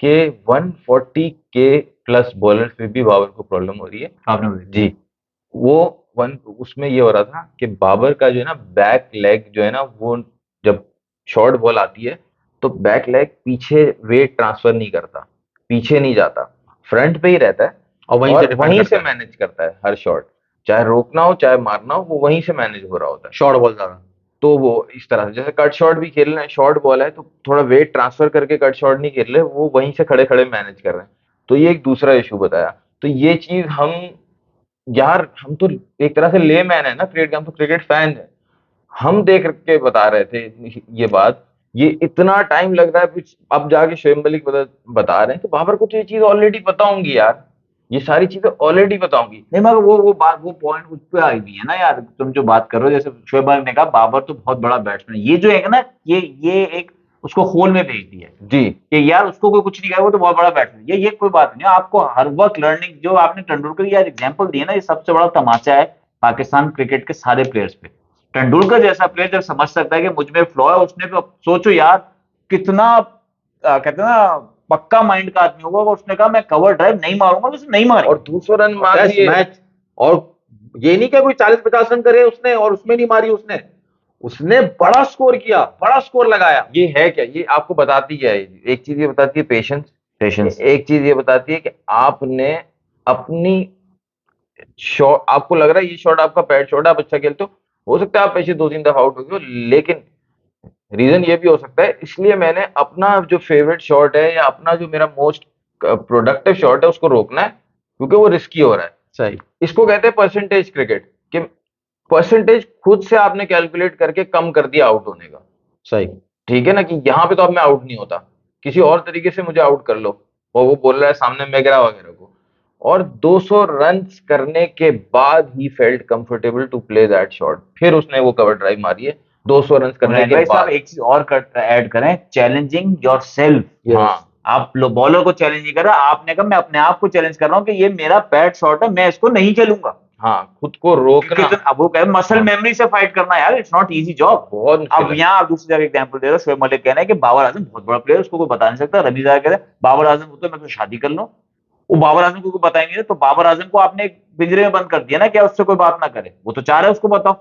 कि 140 के प्लस बॉलर पे भी बाबर को प्रॉब्लम हो रही है। आपने बोला। जी, वो उसमें ये हो रहा था कि बाबर का जो है ना बैक लेग जो है ना, वो जब शॉर्ट बॉल आती है तो बैक लेग पीछे वेट ट्रांसफर नहीं करता, पीछे नहीं जाता, फ्रंट पे ही रहता है और वहीं से defend वहीं करता से है। मैनेज करता है हर शॉट, चाहे रोकना हो चाहे मारना हो, वो वहीं से मैनेज हो रहा होता है। शॉर्ट बॉल ज्यादा। तो वो इस तरह से, जैसे कट शॉट भी खेल रहे हैं, शॉर्ट बॉल है तो थोड़ा वेट ट्रांसफर करके कट शॉट नहीं खेल रहे, वो वहीं से खड़े खड़े मैनेज कर रहे हैं। तो ये एक दूसरा इशू बताया। तो ये चीज यार हम तो एक तरह से ले मैन है ना क्रिकेट के, हम तो क्रिकेट फैन है, हम देख के बता रहे थे ये बात। ये इतना टाइम लग रहा है, कुछ अब जाके शोएब मलिक बता रहे हैं कि बाबर को तो ये चीज ऑलरेडी पता होंगी यार, ये सारी चीजें ऑलरेडी पता होंगी। नहीं, मगर वो बात, वो पॉइंट उस पे आई भी है ना यार, तुम जो बात कर रहे हो, जैसे शोएब मलिक ने कहा बाबर तो बहुत बड़ा बैट्समैन है, ये जो है ना, ये एक उसको होल में भेज दिया है जी, कि यार उसको कोई कुछ नहीं कहा, वो तो बहुत बड़ा बैट्समैन है। ये कोई बात नहीं है, आपको हर वक्त लर्निंग, जो आपने तेंदुलकर यार एग्जांपल दिया ना, ये सबसे बड़ा तमाचा है पाकिस्तान क्रिकेट के सारे प्लेयर्स पे। तेंदुलकर जैसा प्लेयर जब समझ सकता है कि मुझ में फ्लॉ है, उसने तो सोचो यार कितना कहते हैं ना पक्का माइंड का आदमी होगा, उसने कहा मैं कवर ड्राइव नहीं मारूंगा, तो उसने नहीं मारी। और 200 रन मार टेस्ट दिए। मैच, और ये नहीं कि कोई 40-50 रन करे उसने और उसमें नहीं मारी उसने, उसने बड़ा स्कोर किया, बड़ा स्कोर लगाया। ये है क्या, ये आपको बताती क्या है? एक चीज ये बताती है पेशेंस, पेशेंस। एक चीज ये बताती है कि आपने अपनी शॉट, आपको लग रहा है ये शॉट आपका पैड शॉट, आप अच्छा खेलते हो सकता है आप ऐसे 2-3 दफा आउट हो गए हो, लेकिन रीजन ये भी हो सकता है, इसलिए मैंने अपना जो फेवरेट शॉट है या अपना जो मेरा मोस्ट प्रोडक्टिव शॉट है उसको रोकना है, क्योंकि वो रिस्की हो रहा है। सही। इसको कहते हैं परसेंटेज क्रिकेट, कि परसेंटेज खुद से आपने कैलकुलेट करके कम कर दिया आउट होने का। सही। ठीक है ना, कि यहाँ पे तो अब मैं आउट नहीं होता, किसी और तरीके से मुझे आउट कर लो, और वो बोल रहा है सामने मैगरा वगैरह को, और 200 रन करने के बाद ही felt comfortable to play that shot, फिर उसने वो कवर ड्राइव मारी है 200 रन करने के भाई साहब बाद। एक चीज और ऐड करें, चैलेंजिंग योर सेल्फ। हाँ आप बॉलर को चैलेंज नहीं कर रहा, आपने कहा मैं अपने आप को चैलेंज कर रहा हूं कि ये मेरा बैड शॉट है, मैं इसको नहीं खेलूंगा। हाँ, खुद को रोकना। अब वो कहे मसल मेमोरी से फाइट करना यार, इट्स नॉट इजी जॉब। बहुत मुश्किल अब है। यहाँ आप दूसरी जगह एग्जांपल दे रहे हो, शोएब मलिक कह रहे हैं कि बाबर आजम बहुत बड़ा प्लेयर, उसको कोई बता नहीं सकता। रमी कह रहे हैं बाबर आजम होता मैं तो शादी कर लूं, वो बाबर आजम को कोई बताएंगे, तो बाबर आजम को आपने एक पिंजरे में बंद कर दिया ना, क्या उससे कोई बात ना करे, वो तो चाह रहा है उसको बताओ।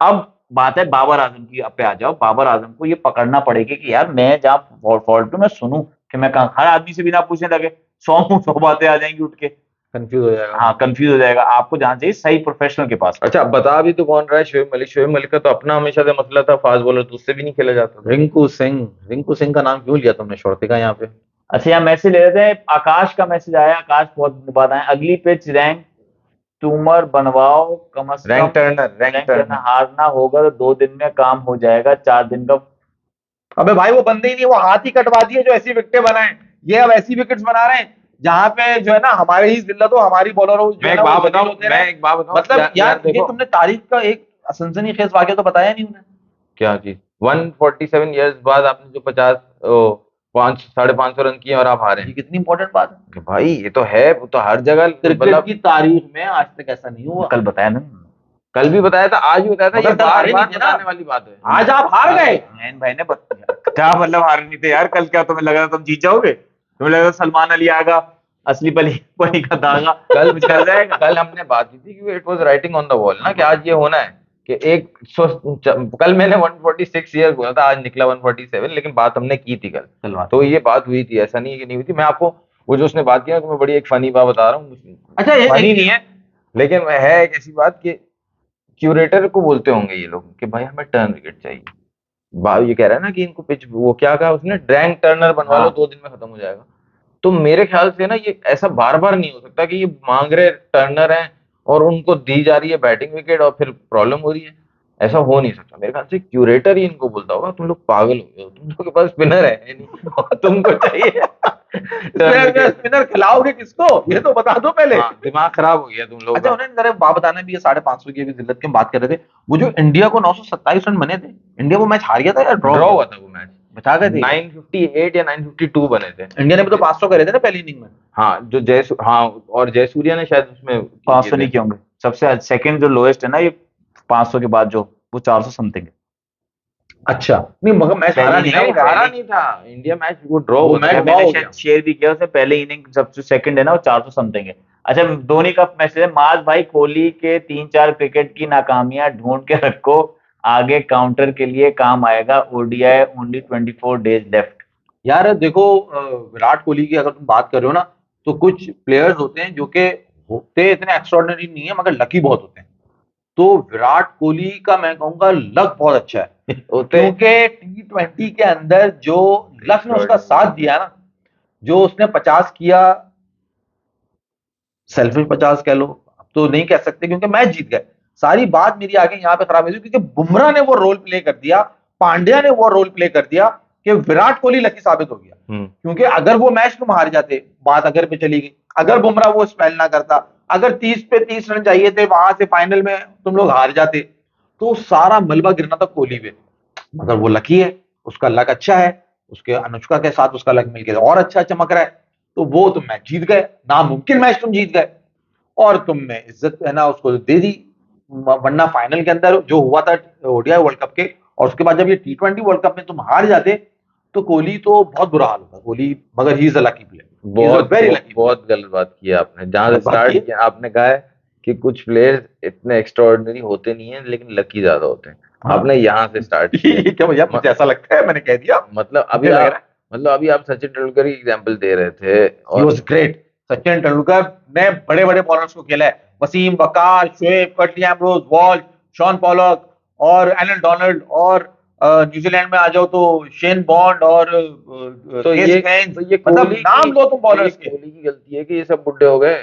अब बात है बाबर आजम की पे आ जाओ, बाबर आजम को ये पकड़ना पड़ेगा कि यार मैं जहाँ फॉल्ट हूं मैं सुनूं, कि मैं कहा हर आदमी से बिना पूछने लगे 100 बातें आ जाएंगी उठ के, कंफ्यूज हो जाएगा। हाँ कंफ्यूज हो जाएगा। आपको जाना चाहिए सही प्रोफेशनल के पास। अच्छा, बता भी तो कौन रहा है? शोएब मलिक। शोएब मलिक का तो अपना हमेशा से मसला था, फास्ट बॉलर, तो उससे भी नहीं खेला जाता था। रिंकू सिंह। रिंकू सिंह का नाम क्यों लिया तुमने शॉर्टी का यहाँ पे? अच्छा यहाँ मैसेज ले रहे थे, आकाश का मैसेज आया, आकाश बहुत दिन बाद आया, अगली पिच रैंक ट्यूमर बनवाओ, कम से रैंक कम turner, rank rank turner, turner. हारना होगा तो 2 दिन में काम हो जाएगा, 4 दिन का। अबे भाई वो बंदे ही नहीं, वो हाथ ही कटवा दिए जो ऐसी विकेटें बनाए। ये अब ऐसी विकेट्स बना रहे हैं जहां पे जो है ना हमारे ही जिल्लत हो, हमारी बॉलरों जो मैं है एक ना वो बात जलील बताऊं, होते मैं रहे। एक बात बताऊं, मतलब यार ये देखो तुमने तारीख का एक सनसनीखेज वाकया तो बताया नहीं उन्हें। क्या चीज, 147 ईयर्स बाद आपने जो 500-550 रन किए और आप हारे ये हैं। कितनी इंपॉर्टेंट बात है। कि भाई ये तो है, वो तो हर जगह क्रिकेट मतलब की तारीख में आज तक ऐसा नहीं हुआ। कल बताया ना, कल भी बताया था, आज भी बताया था, मगर ये कल बार हारे बार नहीं थे ना। बताने वाली बात है। आज आप हार गए। नैन भाई ने क्या मतलब हारे नहीं थे यार कल? क्या तुम्हें लगा था तुम जीत जाओगे? तुम्हें लगा था सलमान अली आएगा, असली पली पली का दागा कल कुछ कर जाएगा? कल हमने बात की थी कि it was writing on the wall ना, कि आज ये होना है कि कल मैंने 146 ईयर बोला था, आज निकला 147, लेकिन बात हमने की थी कल। तो ये बात हुई थी, ऐसा नहीं है कि नहीं हुई थी। मैं आपको वो जो उसने बात की ना, तो मैं बड़ी एक फनी बात बता रहा हूँ। अच्छा फनी नहीं है, लेकिन है एक ऐसी बात कि क्यूरेटर को बोलते होंगे ये लोग कि भाई हमें टर्न विकेट चाहिए। भाई ये कह रहा है ना कि इनको पिच, वो क्या कहा उसने, ड्रैंक टर्नर बनवा लो, हाँ। 2 दिन में खत्म हो जाएगा। तो मेरे ख्याल से ना ये ऐसा बार बार नहीं हो सकता कि ये मांग रहे टर्नर हैं और उनको दी जा रही है बैटिंग विकेट और फिर प्रॉब्लम हो रही है। ऐसा हो नहीं सकता। मेरे ख्याल से क्यूरेटर ही इनको बोलता होगा तुम लोग पागल हो गए हो, तुम लोग के पास स्पिनर है नहीं और तुमको चाहिए turn wicket। स्पिनर खिलाओगे किसको ये तो बता दो पहले। हाँ, दिमाग खराब हो गया तुम लोग अच्छा का। उन्होंने जरा बात बताना भी, ये 550 की अभी जिल्लत की हम बात कर रहे थे, वो जो इंडिया को 927 रन बने थे, इंडिया वो मैच हार गया था या ड्रॉ ड्रॉ हुआ था वो मैच, बचा गए थे। 958 या 952 बने थे। इंडिया ने भी तो 500 करे थे ना पहली इनिंग में। हाँ, जो हाँ, और जयसूर्या ने शायद उसमें 500 नहीं किए होंगे, सबसे सेकंड जो लोएस्ट है ना ये 500 के बाद जो, वो 400 समथिंग है। अच्छा नहीं मगर मैच पहली हारा नहीं नहीं, ना, वो हारा नहीं था इंडिया मैच, वो ड्रॉ वो हुआ मैच था। draw हो मैंने गया। शायद शेयर भी किया उसने, पहले इनिंग सबसे सेकंड है ना वो 400 समथिंग है। अच्छा धोनी का मैसेज है, माज भाई कोहली के 3-4 क्रिकेट की नाकामियां ढूंढ के रखो, आगे काउंटर के लिए काम आएगा, ओडीआई ओनली 24 डेज लेफ्ट। यार देखो विराट कोहली की अगर तुम बात कर रहे हो ना, तो कुछ प्लेयर्स होते हैं जो कि होते इतने एक्स्ट्रॉर्डिनरी नहीं है मगर लकी बहुत होते हैं। तो विराट कोहली का मैं कहूंगा लक बहुत अच्छा है क्योंकि T20 के अंदर जो लक ने उसका साथ दिया ना, जो उसने 50 किया, सेल्फिश 50 कह लो, अब तो नहीं कह सकते क्योंकि मैच जीत गए। सारी बात मेरी आगे यहाँ पे खराब हुई क्योंकि बुमराह ने वो रोल प्ले कर दिया, पांड्या ने वो रोल प्ले कर दिया कि विराट कोहली लकी साबित हो गया। क्योंकि अगर वो मैच तुम हार जाते, बात अगर पे चली गई, अगर बुमराह वो स्पेल ना करता, अगर 30 पे 30 रन चाहिए थे, वहां से फाइनल में तुम लोग हार जाते, तो सारा मलबा गिरना था कोहली पे। मगर वो लकी है, उसका लक अच्छा है, उसके अनुष्का के साथ उसका लक मिलकर और अच्छा चमक रहा है, तो वो तुम मैच जीत गए, नामुमकिन मैच तुम जीत गए और तुमने इज्जत है ना उसको दे दी। वरना फाइनल के अंदर जो हुआ था ओडीआई वर्ल्ड कप के, और उसके बाद जब ये T20 वर्ल्ड कप में तुम हार जाते, तो कोहली तो बहुत बुरा हाल होता कोहली, मगर he is a lucky player, बहुत वेरी लकी। बहुत गलत बात की है आपने। जहां से गलत बात स्टार्ट की है? किया आपने कहा है कि कुछ प्लेयर्स इतने एक्स्ट्राऑर्डिनरी होते नहीं है लेकिन लकी ज्यादा होते हैं। हाँ। आपने यहाँ से स्टार्ट किया। क्या भैया मुझे ऐसा लगता है, मैंने कह दिया। मतलब अभी मुझे लग आप, रहा है। मतलब अभी आप सचिन तेंदुलकर की एग्जांपल दे रहे थे ही और वाज ग्रेट। सचिन तेंदुलकर ने बड़े बड़े बॉलर्स को खेला है, Wasim, Waqar, Shoaib, Curtly Ambrose, Walsh, Shaun Pollock और एलन डोनाल्ड, और न्यूजीलैंड में आ जाओ तो शेन बॉन्ड और तो केस ये हेंस। तो ये मतलब कोहली नाम लो तुम बॉलर्स ये के। कोहली की गलती है कि ये सब बुड्ढे हो गए।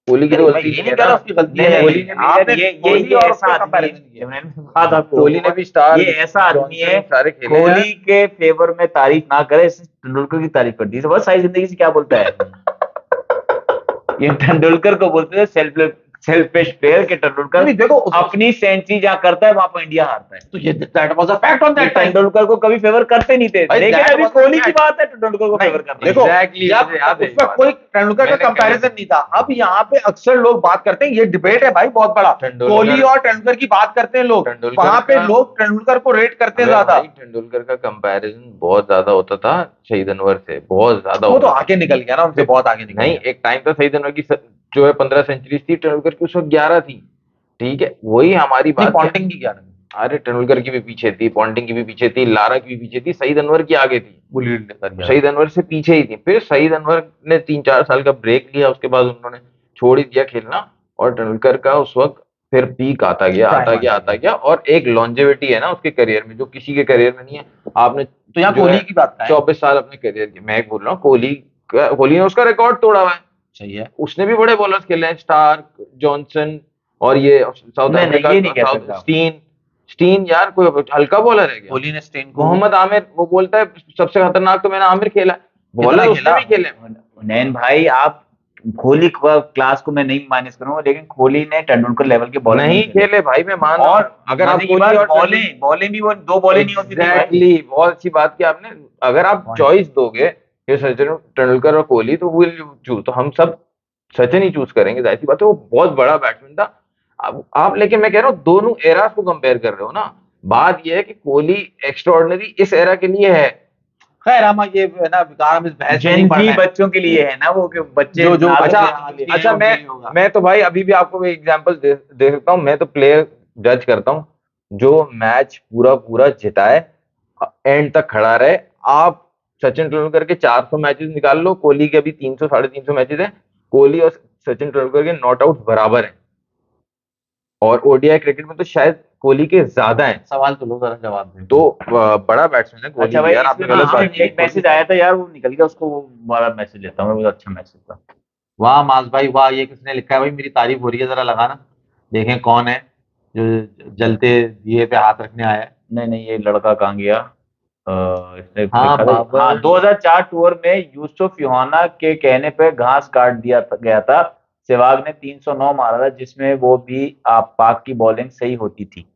कोहली की तो नहीं, मैं गलती ये नहीं नहीं है कह रहा ना। उसकी गलती नहीं है, नहीं कोहली नहीं, ने भी आपने ये कोहली और ऐसा उसका आदमी है, कंपैरिजन किया। मैंने बात आपको कोहली ने भी स्टार ये ऐसा आदमी है, जॉनसन सारे खेले हैं। कोहली के फेवर में तारीफ ना करे, इसने तेंदुलकर की तारीफ कर दी। बस सारी जिंदगी से क्या बोलता है, ये तेंदुलकर को बोलते हैं सेल्फिश प्लेयर के। तेंदुलकर नहीं, देखो अपनी सेंचुरी जहाँ करता है वहां पर इंडिया हारता है। तो ये that was a fact on ये दैट टाइम। तेंदुलकर को कभी फेवर करते नहीं थे, भाई, लेकिन that अभी was a कोहली की fact। बात है तेंदुलकर को नहीं, फेवर करना है। देखो Exactly, जब मुझे याद है उसमें ये कोई बात। तेंदुलकर का मैंने कहा कंपैरिजन है। नहीं था। अब यहाँ पे अक्सर लोग बात करते हैं, ये डिबेट है भाई बहुत बड़ा, तेंदुलकर- कोहली और तेंदुलकर की बात करते हैं लोग, तेंदुलकर वहां पे का- लोग तेंदुलकर को रेट करते हैं अबे ज्यादा। भाई तेंदुलकर का कंपैरिजन बहुत ज्यादा होता था शहीद अनवर से, बहुत ज्यादा वो तो होता था। आगे निकल गया ना, उनसे बहुत आगे निकल नहीं, गया। एक टाइम था शहीद अनवर की जो है 15 सेंचुरी थी, तेंदुलकर की उस वक्त 11 थी। ठीक है, वही हमारी नहीं, बात है। पॉन्टिंग की क्या रही? अरे तेंदुलकर की भी पीछे थी, पॉन्टिंग की भी पीछे थी, लारा की भी पीछे थी, शहीद अनवर की आगे थी। वो लीड कर गया। शहीद अनवर से पीछे ही थी। फिर शहीद अनवर ने 3-4 साल का ब्रेक लिया, उसके बाद उन्होंने छोड़ ही दिया खेलना, और तेंदुलकर का उस वक्त फिर पीक आता गया Time आता गया आता आता गया, और एक लॉन्जेविटी है ना उसके करियर में जो किसी के करियर में नहीं है। आपने तो यहाँ जो कोहली है की बात है। 24 साल अपने करियर की, मैं बोल रहा हूँ कोहली ने उसका रिकॉर्ड तोड़ा हुआ है। सही है। उसने भी बड़े बॉलर्स खेले हैं, स्टार्क, जॉनसन, और ये साउथ नहीं, अफ्रीका ये नहीं कह सकते आप। स्टीन। स्टीन यार कोई हल्का बॉलर है क्या? कोहली ने स्टेन को मोहम्मद आमिर, वो बोलता है सबसे खतरनाक तो मैंने आमिर खेला। बॉलर उसने भी खेले। नैन भाई, आप कोहली क्लास को मैं नहीं माइनस करूंगा, लेकिन कोहली ने तेंदुलकर लेवल के बॉलर नहीं खेले भाई, मैं मान रहा हूं। और अगर आप कोहली और बॉलिंग भी वो दो बॉलें नहीं होती थी भाई। एग्जैक्टली, बहुत अच्छी बात की आपने। अगर आप चॉइस दोगे कि सचिन तेंदुलकर और कोहली, तो विल चूज, तो हम सब सचिन ही चूज करेंगे, जाहिर सी बात है, वो बहुत बड़ा बैट्समैन था। आप लेकिन मैं कह रहा हूँ दोनों एरास को कंपेयर कर रहे हो ना। बात ये है कि कोहली एक्स्ट्राऑर्डिनरी इस एरा के लिए है। खैर हम ये है ना विकार हम इस बहस में नहीं जेन पड़ जी रहे हैं। बच्चों के लिए है ना, वो कि बच्चे जो नाम अच्छा लेने के लिए। अच्छा, उनके लिए होगा। मैं तो भाई अभी भी आपको एग्जांपल दे सकता हूँ। मैं तो प्लेयर जज करता हूँ जो मैच पूरा पूरा जिताए, एंड तक खड़ा रहे। आप सचिन तेंदुलकर के 400 मैचेस निकाल लो, कोहली के अभी 300 350 मैचेस हैं। कोहली और सचिन तेंदुलकर के नॉट आउट बराबर हैं, और ओडीआई क्रिकेट में तो शायद कोहली के ज्यादा हैं। सवाल तो लो, जरा जवाब दे। तो बड़ा बैट्समैन है कोहली अच्छा भाई, यार, आपने इसमें गलत बात बीच की। में एक मैसेज आया था यार, वो निकल गया, उसको वो बड़ा मैसेज लेता हूँ मैं, बहुत अच्छा मैसेज था। वाह माज भाई वाह, ये किसने लिखा है भाई? मेरी तारीफ हो रही है, जरा लगाना देखें कौन है जो जलते दिए पे हाथ रखने आया है। नहीं नहीं, ये लड़का कहाँ गया? इसने हाँ, लिखा था, बाबर। हाँ, 2004 टूर में यूसुफ योहाना के कहने पे घास काट दिया गया था। सहवाग ने 309 मारा था, जिसमें वो भी आप पाक की बॉलिंग सही होती थी।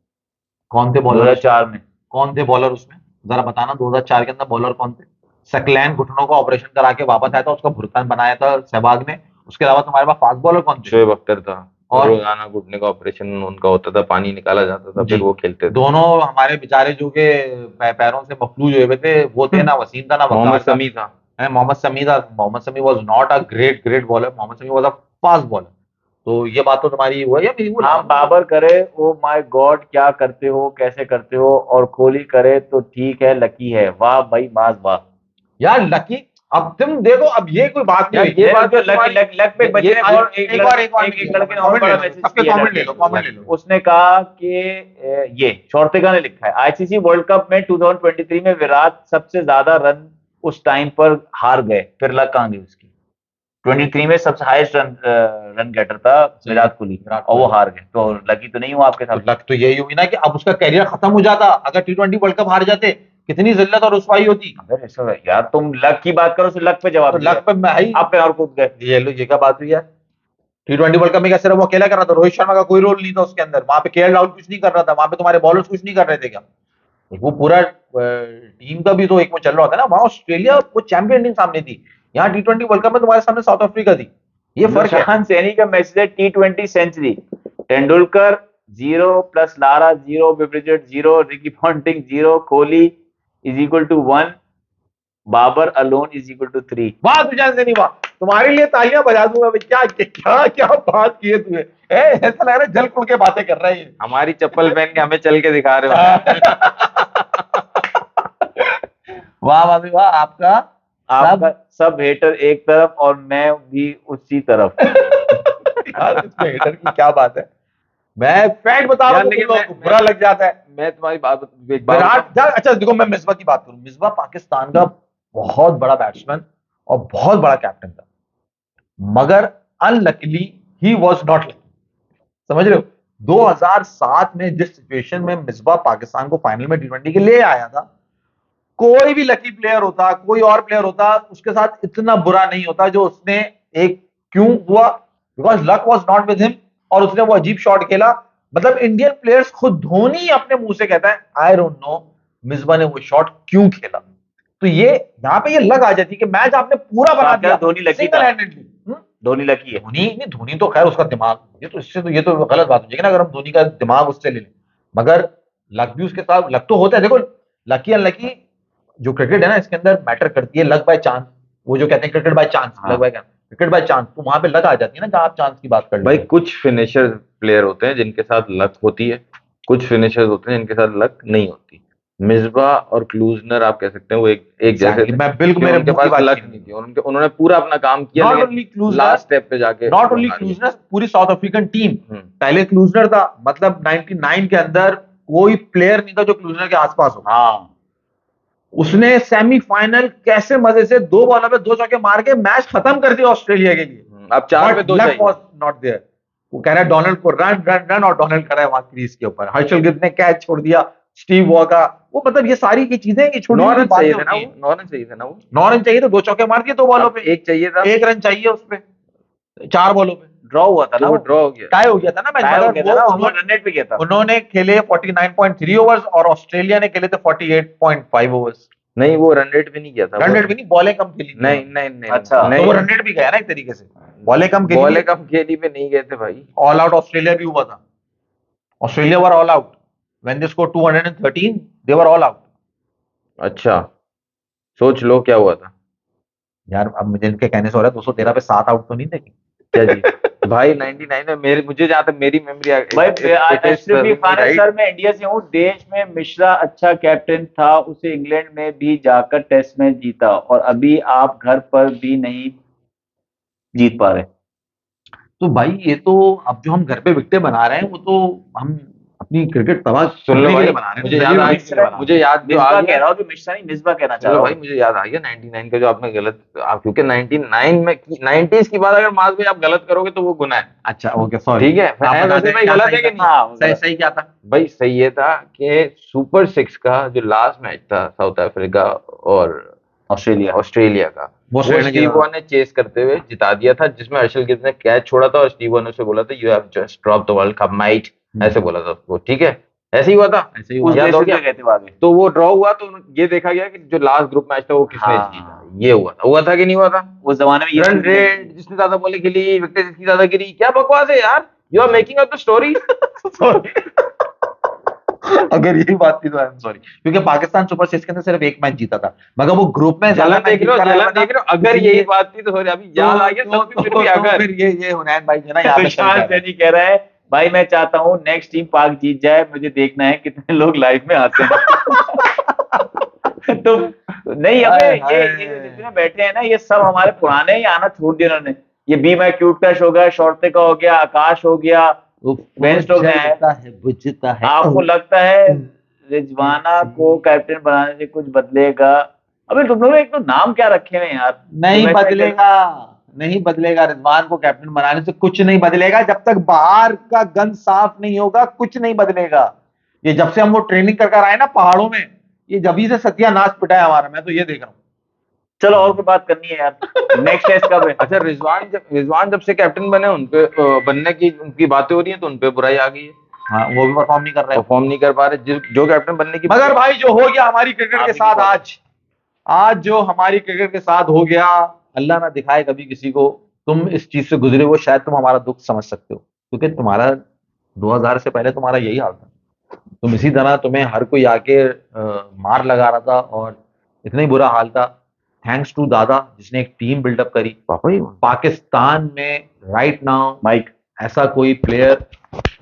कौन थे बॉलर 2004 में कौन थे बॉलर उसमें? जरा बताना, 2004 के अंदर बॉलर कौन थे? सकलैन घुटनों का ऑपरेशन करा के वापस आया था, उसका भुगतान बनाया था सहवाग ने। उसके अलावा तुम्हारे पास फास्ट बॉलर कौन थे? शोएब अख्तर था, और- और रोजाना घुटने का ऑपरेशन उनका होता था, पानी निकाला जाता था, जी। फिर वो खेलते थे। दोनों हमारे बेचारे जो के पैरों से मफलूज हुए थे, वो थे ना वसीम था ना मोहम्मद वकार था। शमी था। मोहम्मद शमी था। Mohammed Shami was not a great bowler, Mohammed Shami was a fast bowler. तो ये बात तो तुम्हारी हुआ या मेरी? वो हाँ, बाबर करे ओ माय गॉड क्या करते हो, कैसे करते हो, और कोहली करे तो ठीक है, लकी है। वाह भाई माज वाह। यार लकी, अब तुम देखो, अब ये कोई बात नहीं यार, हुई। ये बात जो तुम्हारी- लक पे बच्चे ने और एक लड़के ने और बड़ा मैसेज सबके किया कमेंट ले लो, जाके। कमेंट ले लो। उसने कहा कि ये शॉर्टेगा ने लिखा है, आईसीसी वर्ल्ड कप में 2023 में विराट सबसे ज्यादा रन उस टाइम पर हार गए, फिर लक कहाँ गई उसकी? 23 में सबसे हाईएस्ट रन गेटर था विराट कोहली, और वो हार गए, तो लकी तो नहीं हुआ आपके तो साथ? लक तो यही हुई ना कि अब उसका करियर खत्म हो जाता। अगर T20 वर्ल्ड कप हार जाते, कितनी जिल्लत और रुसवाई होती। अगर ऐसा है, यार तुम लक की बात करो, लक पे जवाब तो दिया। लक पे मैं ही आप पे और कूद गए। ये लो, ये क्या बात हुई यार? T20 वर्ल्ड कप में क्या सिर्फ वो अकेला कर रहा था? रोहित शर्मा का कोई रोल नहीं था उसके अंदर। वहां पे केएल राहुल कुछ नहीं कर रहा था, वहां पे तुम्हारे बॉलर्स कुछ नहीं कर रहे थे क्या? वो पूरा टीम का भी तो एक वो चल रहा था ना। वहां ऑस्ट्रेलिया वो चैंपियन टीम सामने थी, यहाँ T20 वर्ल्ड कप में तुम्हारे सामने साउथ अफ्रीका थी। ये फर्क है। निशान सैनी का मैसेज है, T20 century Tendulkar 0 plus Lara 0, Bridget 0, Ricky Ponting 0, Kohli is equal to 1, Babar alone is equal to 3। वाह तुझान से नहीं, वाह, तुम्हारे लिए तालियां बजा दूंगा भाई। क्या क्या क्या बात की है तुमने? ऐसा लग रहा है जल कुड़ के बातें कर रहा है ये। हमारी चप्पल पहन के हमें चल के दिखा रहे हो। वाह वाह वाह, आपका आपका सब हेटर एक तरफ और मैं भी उसी तरफ। यार इसमें हेटर की क्या बात है, मैं फैक्ट बता रहा यार, हूँ, लेकिन तुम लोगों को मैं- बुरा लग जाता है। मैं तुम्हारी बात एक बात विराट यार, अच्छा देखो मैं मिसबा की बात करूं, मिसबा पाकिस्तान का बहुत बड़ा बैट्समैन और बहुत बड़ा कैप्टन था, मगर unluckily he was not lucky, समझ रहे हो। 2007 में जिस सिचुएशन में मिसबा पाकिस्तान को फाइनल में टी20 के लिए आया था, कोई भी लकी प्लेयर होता, कोई और प्लेयर होता, उसके साथ इतना बुरा नहीं होता जो उसने एक क्यों हुआ, because luck was not with him, और उसने वो अजीब शॉट खेला। मतलब इंडियन प्लेयर्स, खुद धोनी अपने मुंह से कहता है आई डोंट नो मिसबा ने वो शॉट क्यों खेला। तो ये यहां पे ये लग आ जाती है कि मैच आपने पूरा बना क्या दिया धोनी लकी सिंगल था? हैंडेडली। धोनी लकी है। धोनी नहीं, धोनी तो खैर उसका दिमाग, ये तो इससे तो ये तो गलत बात हो जाएगी ना अगर हम धोनी का दिमाग उससे ले लें, मगर लक भी उसके साथ, लक तो होता है। देखो लकी अनलकी जो क्रिकेट है ना, इसके अंदर मैटर करती है लक बाय चांस। वो जो कहते हैं क्रिकेट बाय चांस, हाँ। Luck by cricket by chance, तो वहां पे लक आ जाती है ना जहां आप चांस की बात कर भाई लेते हैं। कुछ फिनिशर प्लेयर होते हैं जिनके साथ लक होती है, कुछ फिनिशर्स होते हैं जिनके साथ लक नहीं होती। मिसबा और क्लूजनर आप कह सकते हैं वो एक जैसे Exactly, मैं बिल्कुल कि मेरे उनके मुंह की पास बात लक छीन ली। नहीं थी, उन्होंने पूरा अपना काम किया, नॉट लेकिन ओनली क्लूजनर, लास्ट स्टेप पे जाके नॉट ओनली हार गए। क्लूजनर, पूरी साउथ अफ्रीकन टीम। हम्म। पहले क्लूजनर था, मतलब 99 के अंदर कोई प्लेयर नहीं था जो क्लूजनर के आसपास हो। हाँ, उसने सेमीफाइनल कैसे मजे से 2 बॉलों पे 2 चौके मार के मैच खत्म कर दिया ऑस्ट्रेलिया के लिए। अब 4 पे 2 लक चाहिए। Was not there. वो कह रहा है डोनाल्ड को रन रन रन, और डोनाल्ड कर रहा है वहां क्रीज के ऊपर। हर्षल गिल ने कैच छोड़ दिया, स्टीव वॉ का वो, मतलब ये सारी की चीजें, ये छोटी 9 छोटी रन बातें चाहिए थे ना होती वो, हैं। 9 रन चाहिए थे ना वो। 9 रन चाहिए तो 2 चौके मार दिए 2 बॉलों अब पे। एक चाहिए था, 1 रन चाहिए उस पे 4 बॉलों पे, ड्रॉ हुआ था तो ना वो वो। ड्रॉ हो गया। टाई हो गया था ना मैच। टाई हो गया था ना, मगर उन्होंने रन रेट पे किया था। उन्होंने खेले 49.3 ओवर्स और ऑस्ट्रेलिया ने खेले थे 48.5 ओवर्स। नहीं, वो रन रेट भी नहीं किया था। रन रेट भी नहीं, बॉलें कम खेली थी। नहीं नहीं नहीं, अच्छा। तो वो रन रेट भी गया ना एक तरीके से, बॉलें कम खेली बॉले थी। कम खेली पे नहीं गए थे भाई। ऑल आउट ऑस्ट्रेलिया भी हुआ था, Australia were all out when they score 213, they were all out. अच्छा, सोच लो क्या हुआ था। यार अब मुझे इनके कहने से हो रहा है 213 पे 7 आउट तो नहीं थे क्या जी भाई 99 में मुझे जहां तक मेरी मेमोरी भाई सर, मैं इंडिया से हूँ, देश में मिश्रा अच्छा कैप्टन था, उसे इंग्लैंड में भी जाकर टेस्ट मैच जीता, और अभी आप घर पर भी नहीं जीत पा रहे। तो भाई ये तो अब जो हम घर पे विकेटें बना रहे हैं वो तो हम अपनी क्रिकेट तबाह सुन लो करने के भाई, लिए बना रहे हैं, मुझे तो याद जलील आ होने के लिए बना रहे हैं। मुझे याद जो आ मिसबा गया। कह रहा हूँ कि मिश्रा नहीं, मिसबा कहना चाह चलो रहा भाई, हूँ। मुझे याद आ गया 99 का जो आपने गलत, आप क्योंकि 99 में 90s की बात अगर मास भाई आप गलत करोगे तो वो गुनाह है। अच्छा ओके सॉरी, ठीक है, आप ऐसे बता वैसे दें भाई क्या गलत सही है कि था? नहीं? हाँ, सही सही क्या था? भाई सही ये था कि सुपर 6 का जो लास्ट मैच था साउथ अफ्रीका और ऑस्ट्रेलिया का, वो वो ऑस्ट्रेलिया ने स्टीव जीता वॉ ने चेस करते हुए जिता दिया था, जिसमें हर्षल गिल ने कैच छोड़ा था और स्टीव वॉ ने उसे बोला था you have just drop the world cup might, ऐसे बोला था उसको। ठीक है, ऐसे ही हुआ था। ऐसे ही हुआ। उस याद देश हो से गया? क्या कहते हो आगे? तो वो ड्रॉ हुआ, तो ये देखा गया कि जो लास्ट ग्रुप मैच था वो किसने हाँ। जीता, ये हुआ था कि नहीं हुआ था? उस जमाने में ये रन रेट जिसने ज्यादा बॉलें खेली, विकेट जिसकी ज्यादा गिरी, क्या बकवास है यार, you are making up the story. अगर यही बात थी तो आई एम सॉरी, क्योंकि पाकिस्तान सुपर 6 के अंदर सिर्फ एक मैच जीता था, मगर वो ग्रुप में ज्यादा जलन मैच देख रहे हो, जीता रहा जलन है ना। देख रहे हो, अगर इसलिए- यही बात थी तो sorry, अभी याद आ गया सब भी, फिर भी अगर फिर ये हुनैन भाई जो ना यहाँ पे चल तुषार रहा है। सैनी कह रहा है भाई मैं चाहता हूँ नेक्स्ट टीम पाक जीत जाए, मुझे देखना है कितने लोग लाइव में आते हैं। तो नहीं, अबे ये जितने बैठे हैं ना, ये सब हमारे पुराने ही आना छोड़ दिया उन्होंने। ये बी माई क्यूट क्रश हो गया, शॉर्टे का हो गया, आकाश हो गया, बेन स्टोक्स है। बुझता है। आपको लगता है रिजवाना को कैप्टन बनाने से कुछ बदलेगा? अबे तुम लोग एक तो नाम क्या रखे हुए हैं यार। नहीं तुम्हें बदलेगा, नहीं बदलेगा, रिजवान को कैप्टन बनाने से कुछ नहीं बदलेगा, जब तक बाहर का गन साफ नहीं होगा कुछ नहीं बदलेगा। ये जब से हम वो ट्रेनिंग कर आए ना पहाड़ों में, ये जभी से सत्यानाश पिटा है हमारा, मैं तो ये देख रहा हूँ। चलो और कोई बात करनी है यार, नेक्स्ट टेस्ट कब है? अच्छा, रिजवान जब से कैप्टन बने उनपे बनने की उनकी बातें हो रही है तो उनपे बुराई आ गई है, हाँ वो भी परफॉर्म नहीं कर रहे हैं। परफॉर्म नहीं कर पा रहे जो कैप्टन बनने की। मगर भाई जो हो गया हमारी क्रिकेट के आप ही साथ बोलो। आज जो हमारी क्रिकेट के साथ हो गया, अल्लाह ना दिखाए कभी किसी को। तुम इस चीज से गुजरे हो, शायद तुम हमारा दुख समझ सकते हो, क्योंकि तुम्हारा 2000 से पहले तुम्हारा यही हाल था। तुम इसी तरह, तुम्हें हर कोई आके मार लगा रहा था और इतना ही बुरा हाल था। थैंक्स टू दादा जिसने एक टीम बिल्डअप करी। पाकिस्तान में राइट नाउ माइक ऐसा कोई प्लेयर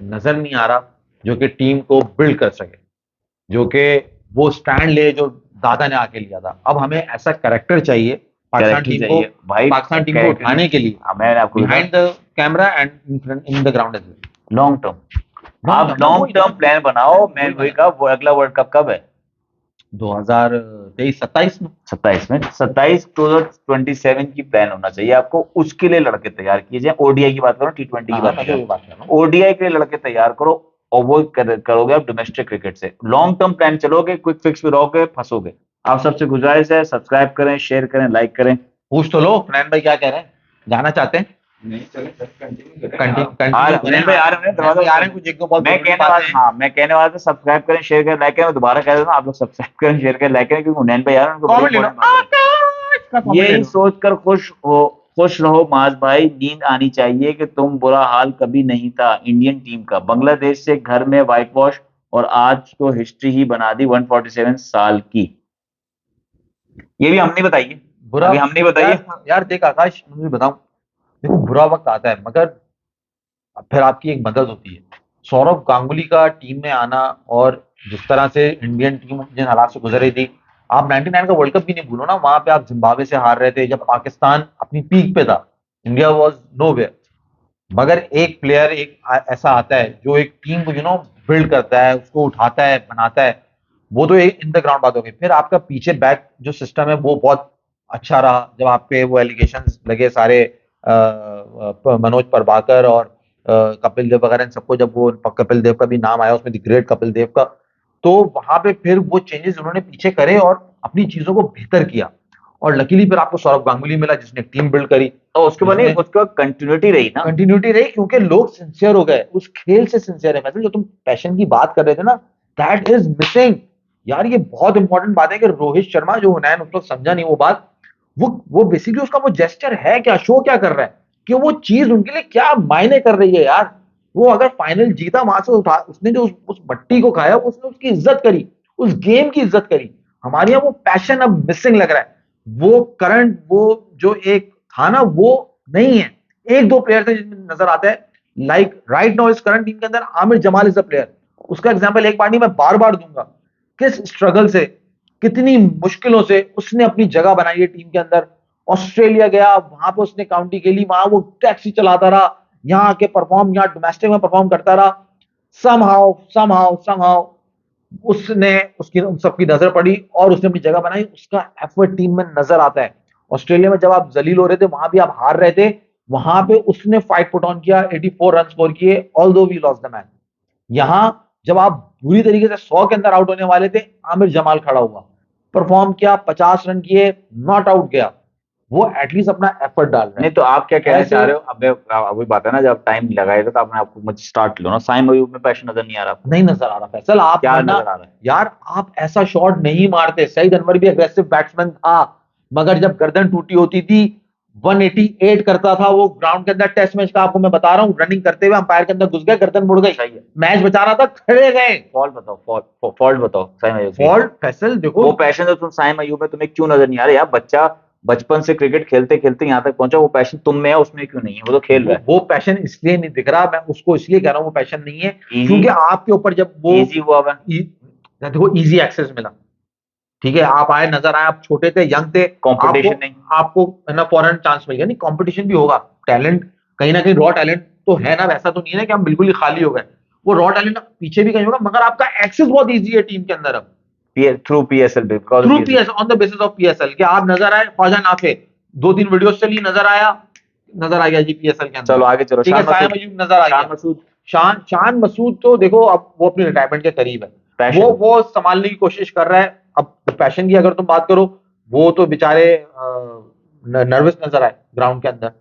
नजर नहीं आ रहा जो कि टीम को बिल्ड कर सके, जो कि वो स्टैंड ले जो दादा ने आके लिया था। अब हमें ऐसा कैरेक्टर चाहिए पाकिस्तान Character टीम चाहिए को, भाई, पाकिस्तान टीम को character उठाने के लिए, मैंने आपको behind the camera and in the ground as well. Long term, आप लॉन्ग टर्म प्लान बनाओ। मैं वही कहा, वो अगला वर्ल्ड कप कब है? 2023-27 में। 27 में। 27 2027 की प्लान होना चाहिए आपको। उसके लिए लड़के तैयार किए जाए। ओडीआई की बात करो, T20 की बात मैं तो करो, ये बात कर रहा हूँ। ओडीआई के लिए लड़के तैयार करो, और वो करोगे आप डोमेस्टिक क्रिकेट से। लॉन्ग टर्म प्लान चलोगे, क्विक फिक्स में रहोगे, फंसोगे। आप सबसे गुजारिश है, सब्सक्राइब करें, शेयर करें, लाइक करें। पूछ तो लो फरहान भाई क्या कह रहे हैं, जाना चाहते हैं? नहीं चले सर, कंटिन्यू हुनैन भाई आ रहे हैं, दरवाजा आ रहे हैं, कुछ एक दो बहुत मैं जरूरी कहने वाला, बातें हैं। हाँ मैं कहने वाला था सब्सक्राइब करें, शेयर करें, लाइक करें। मैं दोबारा कह देता हूँ, आप लोग सब्सक्राइब करें, शेयर करें, लाइक करें, क्योंकि हुनैन भाई आ रहे हैं, उनको बड़ी कॉमेंट ले लो, important बात है। आकाश का कॉमेंट ले यही लो। सोचकर खुश रहो माज भाई, नींद आनी चाहिए कि तुम बुरा हाल कभी नहीं था इंडियन टीम का। बांग्लादेश से घर में व्हाइट वॉश, और आज तो हिस्ट्री ही बना दी 147 साल की। ये भी हमने बताई है, बुरा अभी हमने बताई है। यार देख आकाश, मुझे बताऊं, देखो बुरा वक्त आता है, मगर फिर आपकी एक मदद होती है। सौरव गांगुली का टीम में आना, और जिस तरह से इंडियन टीम जिन हालात से गुजर रही थी, आप 99 का वर्ल्ड कप भी नहीं भूलो ना, वहां पे आप जिम्बाब्वे से हार रहे थे जब पाकिस्तान अपनी पीक पे था, इंडिया वाज नोवेयर। मगर एक प्लेयर ऐसा आता है जो एक टीम को बिल्ड करता है, उसको उठाता है, बनाता है। वो तो एक इन द ग्राउंड बात हो गई। फिर आपका पीछे बैक जो सिस्टम है वो बहुत अच्छा रहा। जब आप पे वो एलिगेशंस लगे सारे, मनोज प्रभाकर और कपिल देव वगैरह, इन सबको, जब वो कपिल देव का भी नाम आया उसमें, द ग्रेट कपिल देव का, तो वहां पे फिर वो चेंजेस उन्होंने पीछे करे और अपनी चीजों को बेहतर किया। और लकीली फिर आपको सौरव गांगुली मिला जिसने टीम बिल्ड करी, और उसके बाद नहीं, उसका कंटिन्यूटी रही ना। कंटिन्यूटी रही, क्योंकि लोग सिंसियर हो गए, उस खेल से सिंसियर है। मतलब जो तुम पैशन की बात कर रहे थे ना, दैट इज मिसिंग। यार ये बहुत इंपॉर्टेंट बात है कि रोहित शर्मा, जो हुनैन उस वक्त समझा नहीं वो बात, वो बेसिकली उसका वो जेस्चर है क्या, शो क्या कर रहा है, कि वो चीज उनके लिए क्या मायने कर रही है यार। वो अगर फाइनल जीता, वहां से उठा, उसने जो उस मट्टी को खाया, उसने उसकी इज्जत करी, उस गेम की इज्जत करी। हमारे यहाँ वो पैशन अब मिसिंग लग रहा है। वो करंट, वो जो एक था ना, वो नहीं है। एक दो प्लेयर थे जिनमें नजर आता है, लाइक राइट नाउ इस करंट टीम के अंदर Aamir Jamal is a player. उसका एग्जांपल एक बार नहीं, मैं बार बार दूंगा। किस स्ट्रगल से, कितनी मुश्किलों से उसने अपनी जगह बनाई है टीम के अंदर। ऑस्ट्रेलिया गया, वहां पर उसने काउंटी के लिए, वहां वो टैक्सी चलाता रहा, यहाँ आके परफॉर्म, यहाँ डोमेस्टिक में परफॉर्म करता रहा। समहाउ समहाउ समहाउ उसने, उसकी उन सबकी नजर पड़ी और उसने अपनी जगह बनाई। उसका एफर्ट टीम में नजर आता है। ऑस्ट्रेलिया में जब आप जलील हो रहे थे, वहां भी आप हार रहे थे, वहां पे उसने फाइट पुट ऑन किया, 84 रन स्कोर किए, although we lost the match. यहां जब आप बुरी तरीके से 100 के अंदर आउट होने वाले थे, आमिर जमाल खड़ा हुआ, परफॉर्म किया, 50 रन किए, नॉट आउट गया। वो एटलीस्ट अपना एफर्ट डाल रहा है। नहीं तो आप क्या कहना ऐसे- चाह रहे हो? अब वही बात है ना, जब टाइम लगाए थे तो आपने आपको मुझे स्टार्ट लो ना, साइम अयूब में पैशन नजर नहीं आ रहा आपको? नहीं नजर आ रहा फैसल, आप क्या वरना- नजर आ रहा है? यार आप ऐसा शॉट नहीं मारते। सईद अनवर भी अग्रेसिव बैट्समैन था, मगर जब गर्दन टूटी होती थी, 188 करता था वो ग्राउंड के अंदर। टेस्ट मैच का आपको मैं बता रहा हूँ, रनिंग करते हुए अंपायर के अंदर घुस गए, गर्दन मुड़ गई, सही है। मैच बचा रहा था, खड़े गए। फॉल्ट बताओ, फॉल्ट बताओ साइम अयूब की। फॉल्ट फैसल देखो, वो पैशन जो तुम साइम अयूब में तुम्हें क्यों नजर नहीं आ रहा? यार बच्चा बचपन से क्रिकेट खेलते खेलते यहाँ तक पहुंचा, वो पैशन तुम में है, उसमें क्यों नहीं है? वो तो खेल रहा है। वो पैशन इसलिए नहीं दिख रहा, मैं उसको इसलिए कह रहा हूँ वो पैशन नहीं है, Easy- क्योंकि आपके ऊपर जब वो इजी हुआ हुआ है। देखो इजी एक्सेस मिला, ठीक है, आप आए, नजर आए, आप छोटे थे, यंग थे, Competition आपको- नहीं। आपको है ना फॉरन चांस मिल गया। नहीं, कंपटीशन भी होगा, टैलेंट कहीं ना कहीं, रॉ टैलेंट तो है ना, वैसा तो नहीं है ना कि हम बिल्कुल ही खाली हो गए। वो रॉ टैलेंट पीछे भी कहीं होगा, मगर आपका एक्सेस बहुत इजी है टीम के अंदर अब, through PSL, through PSL, on the basis of PSL, कि आप नजर आए, ख्वाजा नाफे 2-3 वीडियोस चली, नजर आ गया जी पीएसएल के अंदर। चलो आगे चलो। ठीक है, साइम अयूब नजर आ शान गया। मसूद शान मसूद तो देखो अब वो अपनी रिटायरमेंट के करीब है, पैशन। वो संभालने की कोशिश कर रहा है। अब पैशन की अगर तुम बात करो, वो तो बेचारे नर्वस नजर आए ग्राउंड के अंदर।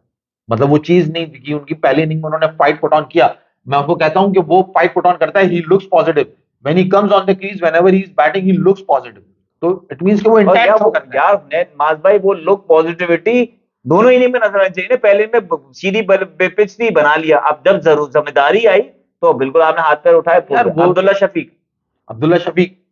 मतलब वो चीज नहीं दिखी उनकी पहली इनिंग में, उन्होंने फाइट पुट ऑन किया। मैं आपको कहता हूं कि वो फाइट पुट ऑन करता है, he looks positive when he comes on the crease, whenever he is batting he looks positive. तो इट मींस कि वो इंटेंट शो करता है। यार नेट माज भाई, वो लुक पॉजिटिविटी दोनों इनिंग में नजर आनी चाहिए ना। पहले में सीधी पिच थी, बना लिया। अब जब जरूर जिम्मेदारी आई तो बिल्कुल आपने हाथ पैर उठाए। यार वो- Abdullah Shafique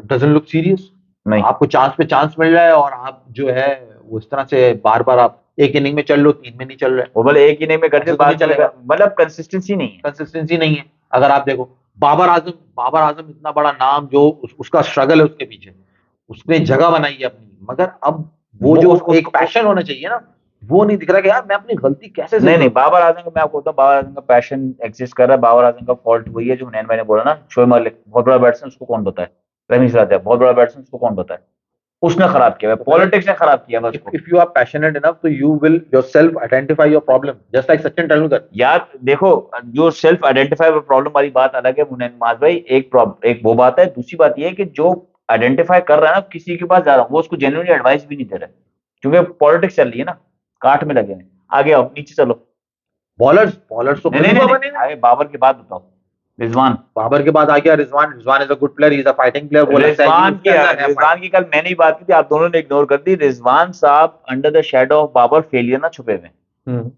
doesn't look serious. नहीं, आपको चांस पे चांस मिल रहा है और आप जो है वो इस तरह से बार बार आप एक इनिंग में चल लो, 3 में नहीं चल रहे, वो भले एक इनिंग में करते ऐसे तो नहीं बाद चलेगा। मतलब कंसिस्टेंसी नहीं है। कंसिस्टेंसी नहीं है। अगर आप देखो बाबर आजम इतना बड़ा नाम, जो उसका स्ट्रगल है उसके पीछे, उसने जगह बनाई है अपनी, मगर अब वो जो एक पैशन होना चाहिए ना, वो नहीं दिख रहा कि यार मैं अपनी गलती कैसे सही नहीं नहीं, करूं। बाबर आजम का मैं आपको बताऊं, बाबर आजम का पैशन एग्जिस्ट कर रहा है। बाबर आजम का फॉल्ट वही है जो हुनैन भाई ने बोला ना, शोएब मालिक बहुत बड़ा बैट्समैन, उसको कौन बताए? रमीज राजा बहुत बड़ा बैट्समैन, उसको कौन बताए? उसने खराब किया है, पॉलिटिक्स ने खराब किया है बस उसको। If you are passionate enough, तो you will yourself identify your problem, just like Sachin Tendulkar. यार देखो, जो सेल्फ आइडेंटिफाई प्रॉब्लम वाली बात अलग है मुनैन माज भाई, एक वो बात है। दूसरी बात ये है कि जो आइडेंटिफाई कर रहा है ना, किसी के पास जा रहा हूँ, वो उसको जेन्युइनली एडवाइस भी नहीं दे रहा है, क्योंकि पॉलिटिक्स चल रही है ना, काट में लगे हैं। आगे आओ, नीचे चलो। बॉलर्स तो नहीं नहीं खलीफा नहीं, बने हैं। आगे बाबर के बाद बताओ। रिजवान, बाबर के बाद आ गया Rizwan. Rizwan is a good player, he is a fighting player. वो लगता है कि रिजवान उसके की अंदर है रिजवान की कल मैंने ही बात की थी, आप दोनों ने इग्नोर कर दी। रिजवान साहब under the shadow of Babar failure ना छुपे हुए हैं। फाइट।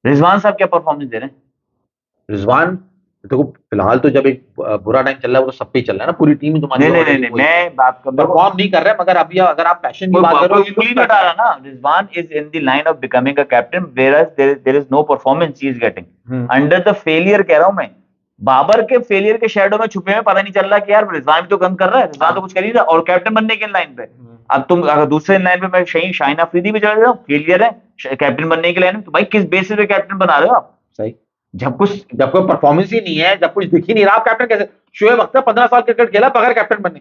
रिजवान साहब क्या परफॉर्मेंस दे रहे हैं? रिजवान देखो, फिलहाल तो जब एक बुरा टाइम चल रहा है वो तो सब पे ही चल रहा है ना, पूरी टीम तुम्हारी नहीं नहीं नहीं already नहीं, वही मैं बात कर रहा हूँ, परफॉर्म नहीं कर रहे, मगर अभी अगर आप पैशन की बात करो, कोई उंगली नहीं उठा रहा ना। Rizwan is in the line of becoming a captain, whereas there is no performance he is getting under the failure, कह रहा हूं मैं। बाबर के फेलियर के शेडो में छुपे में पता नहीं चल रहा कि यार रिजवान भी तो गंद कर रहा है, रिजवान तो कुछ कर ही नहीं रहा, और कैप्टन बनने के लाइन पे। अब तुम अगर दूसरे लाइन पे मैं शाहीन अफरीदी भी चल रहा हूँ, फेलियर है कैप्टन बनने के लाइन में, तो भाई किस बेसिस पे कैप्टन बना रहे हो आप? सही। जब कुछ जब कोई परफॉर्मेंस ही नहीं है, जब कुछ दिख ही नहीं रहा, आप कैप्टन कैसे? शोएब अख्तर 15 साल क्रिकेट खेला बगैर कैप्टन बने,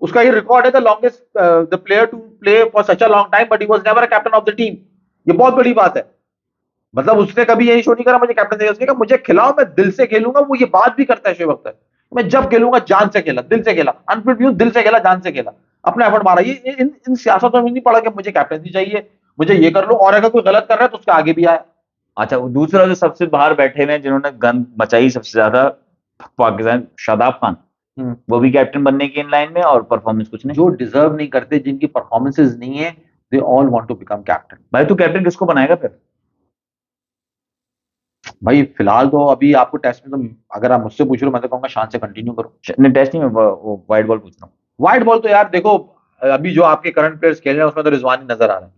उसका ये रिकॉर्ड है, the longest the player to play for such a long time, but he was never a captain of the team. ये बहुत बड़ी बात है। मतलब उसने कभी यही शो नहीं करा मुझे कैप्टन चाहिए, उसने कहा मुझे खिलाओ, मैं दिल से खेलूंगा। वो ये बात भी करता है शोएब अख्तर, मैं जब खेलूंगा जान से खेला, दिल से खेला, अनफिट भी दिल से खेला, जान से खेला, अपना एफर्ट मारा। ये इन सियासतों में नहीं पड़ा कि मुझे कैप्टनसी चाहिए, मुझे ये कर लो, और अगर कोई गलत कर रहा है तो उसका आगे भी आया। अच्छा, वो दूसरा जो सबसे बाहर बैठे हुए हैं जिन्होंने गंद मचाई सबसे ज्यादा, पाकिस्तान, शादाब खान, वो भी कैप्टन बनने की इन लाइन में, और परफॉर्मेंस कुछ नहीं। जो डिजर्व नहीं करते, जिनकी परफॉर्मेंसेज नहीं है, they all want to become captain. भाई तू कैप्टन किसको बनाएगा फिर? भाई फिलहाल तो अभी आपको टेस्ट में, तो अगर आप मुझसे पूछ रहे हो, मैं तो कहूंगा शान से कंटिन्यू करो। नहीं, टेस्ट नहीं, मैं वाइड बॉल पूछ रहा हूँ। व्हाइट बॉल तो यार देखो, अभी जो आपके करंट प्लेयर्स खेल रहे हैं उसमें तो रिजवानी नजर आ रहा है,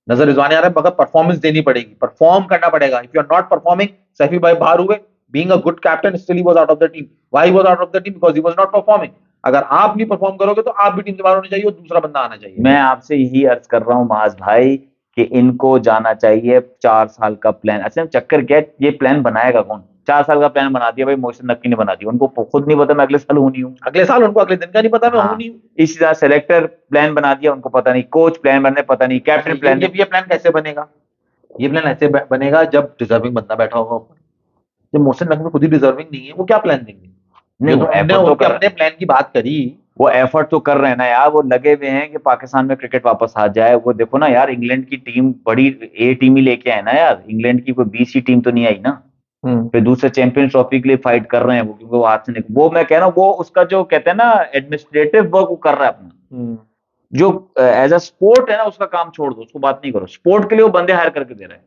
रिजवानी आ रहा है, मगर परफॉर्मेंस देनी पड़ेगी, परफॉर्म करना पड़ेगा। If you are not performing, Saifi भाई बाहर हुए, being a good captain, still he was out of the team. Why he was out of the team? Because he was not performing. अगर आप नहीं परफॉर्म करोगे तो आप भी टीम से बाहर होनी चाहिए और दूसरा बंदा आना चाहिए। मैं आपसे यही अर्ज कर रहा हूँ माज भाई कि इनको जाना चाहिए 4 साल का प्लान। अच्छा, चक्कर क्या है, ये प्लान बनाएगा कौन? 4 साल का प्लान बना दिया भाई, मोहसिन नकवी ने बना दिया, उनको खुद नहीं पता मैं अगले साल हूं नहीं हूँ। अगले साल उनको अगले दिन का नहीं पता, मैं हूं हाँ, नहीं हूं। इसी तरह सेलेक्टर प्लान बना दिया, उनको पता नहीं, कोच प्लान बनने पता नहीं, कैप्टन प्लान। ये प्लान कैसे बनेगा? ये प्लान ऐसे बनेगा जब डिजर्विंग बंदा बैठा होगा ऊपर। जब मोहसिन नकवी खुद ही डिजर्विंग नहीं है, वो क्या प्लान देंगे? नहीं, वो हमने effort तो उनके कर अपने प्लान की बात करी। वो एफर्ट तो कर रहे हैं ना यार, वो लगे हुए हैं कि पाकिस्तान में क्रिकेट वापस आ जाए। वो देखो ना यार, इंग्लैंड की टीम बड़ी ए टीम ही लेके आए ना यार, इंग्लैंड की कोई बीसी टीम तो नहीं आई ना। फिर दूसरे चैंपियंस ट्रॉफी के लिए फाइट कर रहे हैं वो, क्योंकि वो हाथ से वो मैं कह रहा हूँ, वो उसका जो कहते हैं ना एडमिनिस्ट्रेटिव वर्क वो कर रहा है अपना। जो एज अ स्पोर्ट है ना, उसका काम छोड़ दो, उसको बात नहीं करो। स्पोर्ट के लिए वो बंदे हायर करके दे रहे हैं।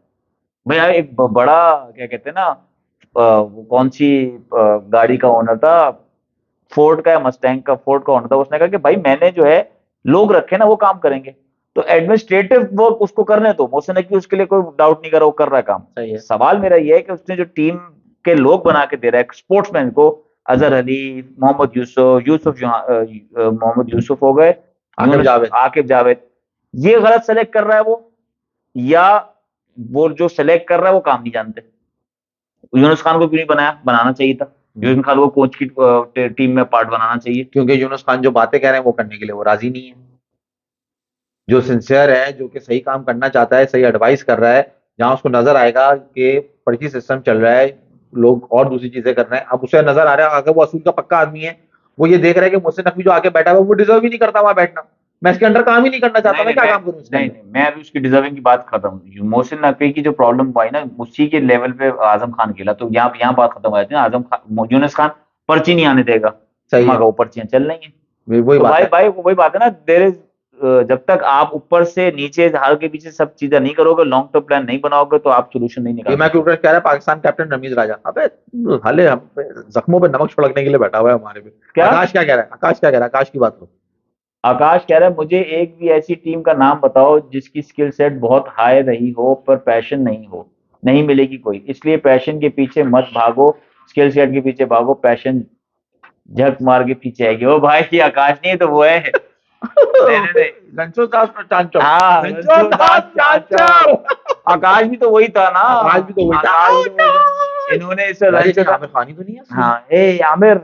भैया एक बड़ा क्या कहते हैं ना, वो कौन सी गाड़ी का ओनर था, फोर्ड का या मस्टैंग का, फोर्ड का ओनर था, उसने कहा कि भाई मैंने जो है लोग रखे ना, वो काम करेंगे। तो एडमिनिस्ट्रेटिव वर्क उसको करने दो, मोहसिन नकवी उसके लिए कोई डाउट नहीं कर रहा, वो कर रहा है काम। सही है। सवाल मेरा ये है कि उसने जो टीम के लोग बना के दे रहा है स्पोर्ट्समैन को, अजहर अली, मोहम्मद यूसुफ मोहम्मद यूसुफ हो गए, आकिब जावेद, ये गलत सेलेक्ट कर रहा है वो, या वो जो सेलेक्ट कर रहा है वो काम नहीं जानते? यूनुस खान को क्यों नहीं बनाया? बनाना चाहिए था। यूनुस खान को कोच की टीम में पार्ट बनाना चाहिए। क्योंकि यूनुस खान जो बातें कह रहे हैं वो करने के लिए वो राजी नहीं है। जो सिंसियर है, जो कि सही काम करना चाहता है, सही एडवाइस कर रहा है, जहां उसको नजर आएगा कि पर्ची सिस्टम चल रहा है, लोग और दूसरी चीजें कर रहे हैं, अब उसे नजर आ रहा है, अगर वो असूल का पक्का आदमी है, वो ये देख रहा है कि मुझसे नकवी जो आके बैठा हुआ वो डिजर्व ही नहीं करता वहां बैठना, मैं इसके अंडर काम ही नहीं करना चाहता, मैं क्या काम करूं इसके नहीं अंदर? नहीं, मैं अभी उसकी डिजर्विंग की बात करता हूँ। मोहसिन नकवी की जो प्रॉब्लम हुई ना, उसी के लेवल पे आजम खान खेला, तो यहाँ बात खत्म हो जाती है ना। आजम खान, यूनुस खान पर्ची नहीं आने देगा, सही है। वो पर्चियां चल रही हैं। वही तो बात है। भाई वही बात है ना, देर इज, जब तक आप ऊपर से नीचे हाल के पीछे सब चीजें नहीं करोगे, लॉन्ग टर्म प्लान नहीं बनाओगे, तो आप सोल्यूशन नहीं ये निकाल मैं क्रिकेट कह रहा है, पाकिस्तान कैप्टन रमीज राजा, अबे हाले हम पे जख्मों पे नमक छिड़कने के लिए बैठा हुआ है हमारे पे। क्या? आकाश क्या कह रहा है? आकाश क्या कह रहा है? आकाश की बात करो। आकाश कह रहा है मुझे एक भी ऐसी टीम का नाम बताओ जिसकी स्किल सेट बहुत हाई रही हो पर पैशन नहीं हो। नहीं मिलेगी कोई, इसलिए पैशन के पीछे मत भागो, स्किल सेट के पीछे भागो, पैशन झक मार के पीछे आएगी। ओ भाई, ये आकाश नहीं है तो वो है नहीं। रणछोड़ दास चांचर, हाँ, रणछोड़ दास चांचर। आकाश भी तो वही था ना, आकाश भी तो वही था। आकाश भी तो वही था। इन्होंने इस रणछोड़ आमिर खान ही तो नहीं है इसमें? हाँ, ए आमिर,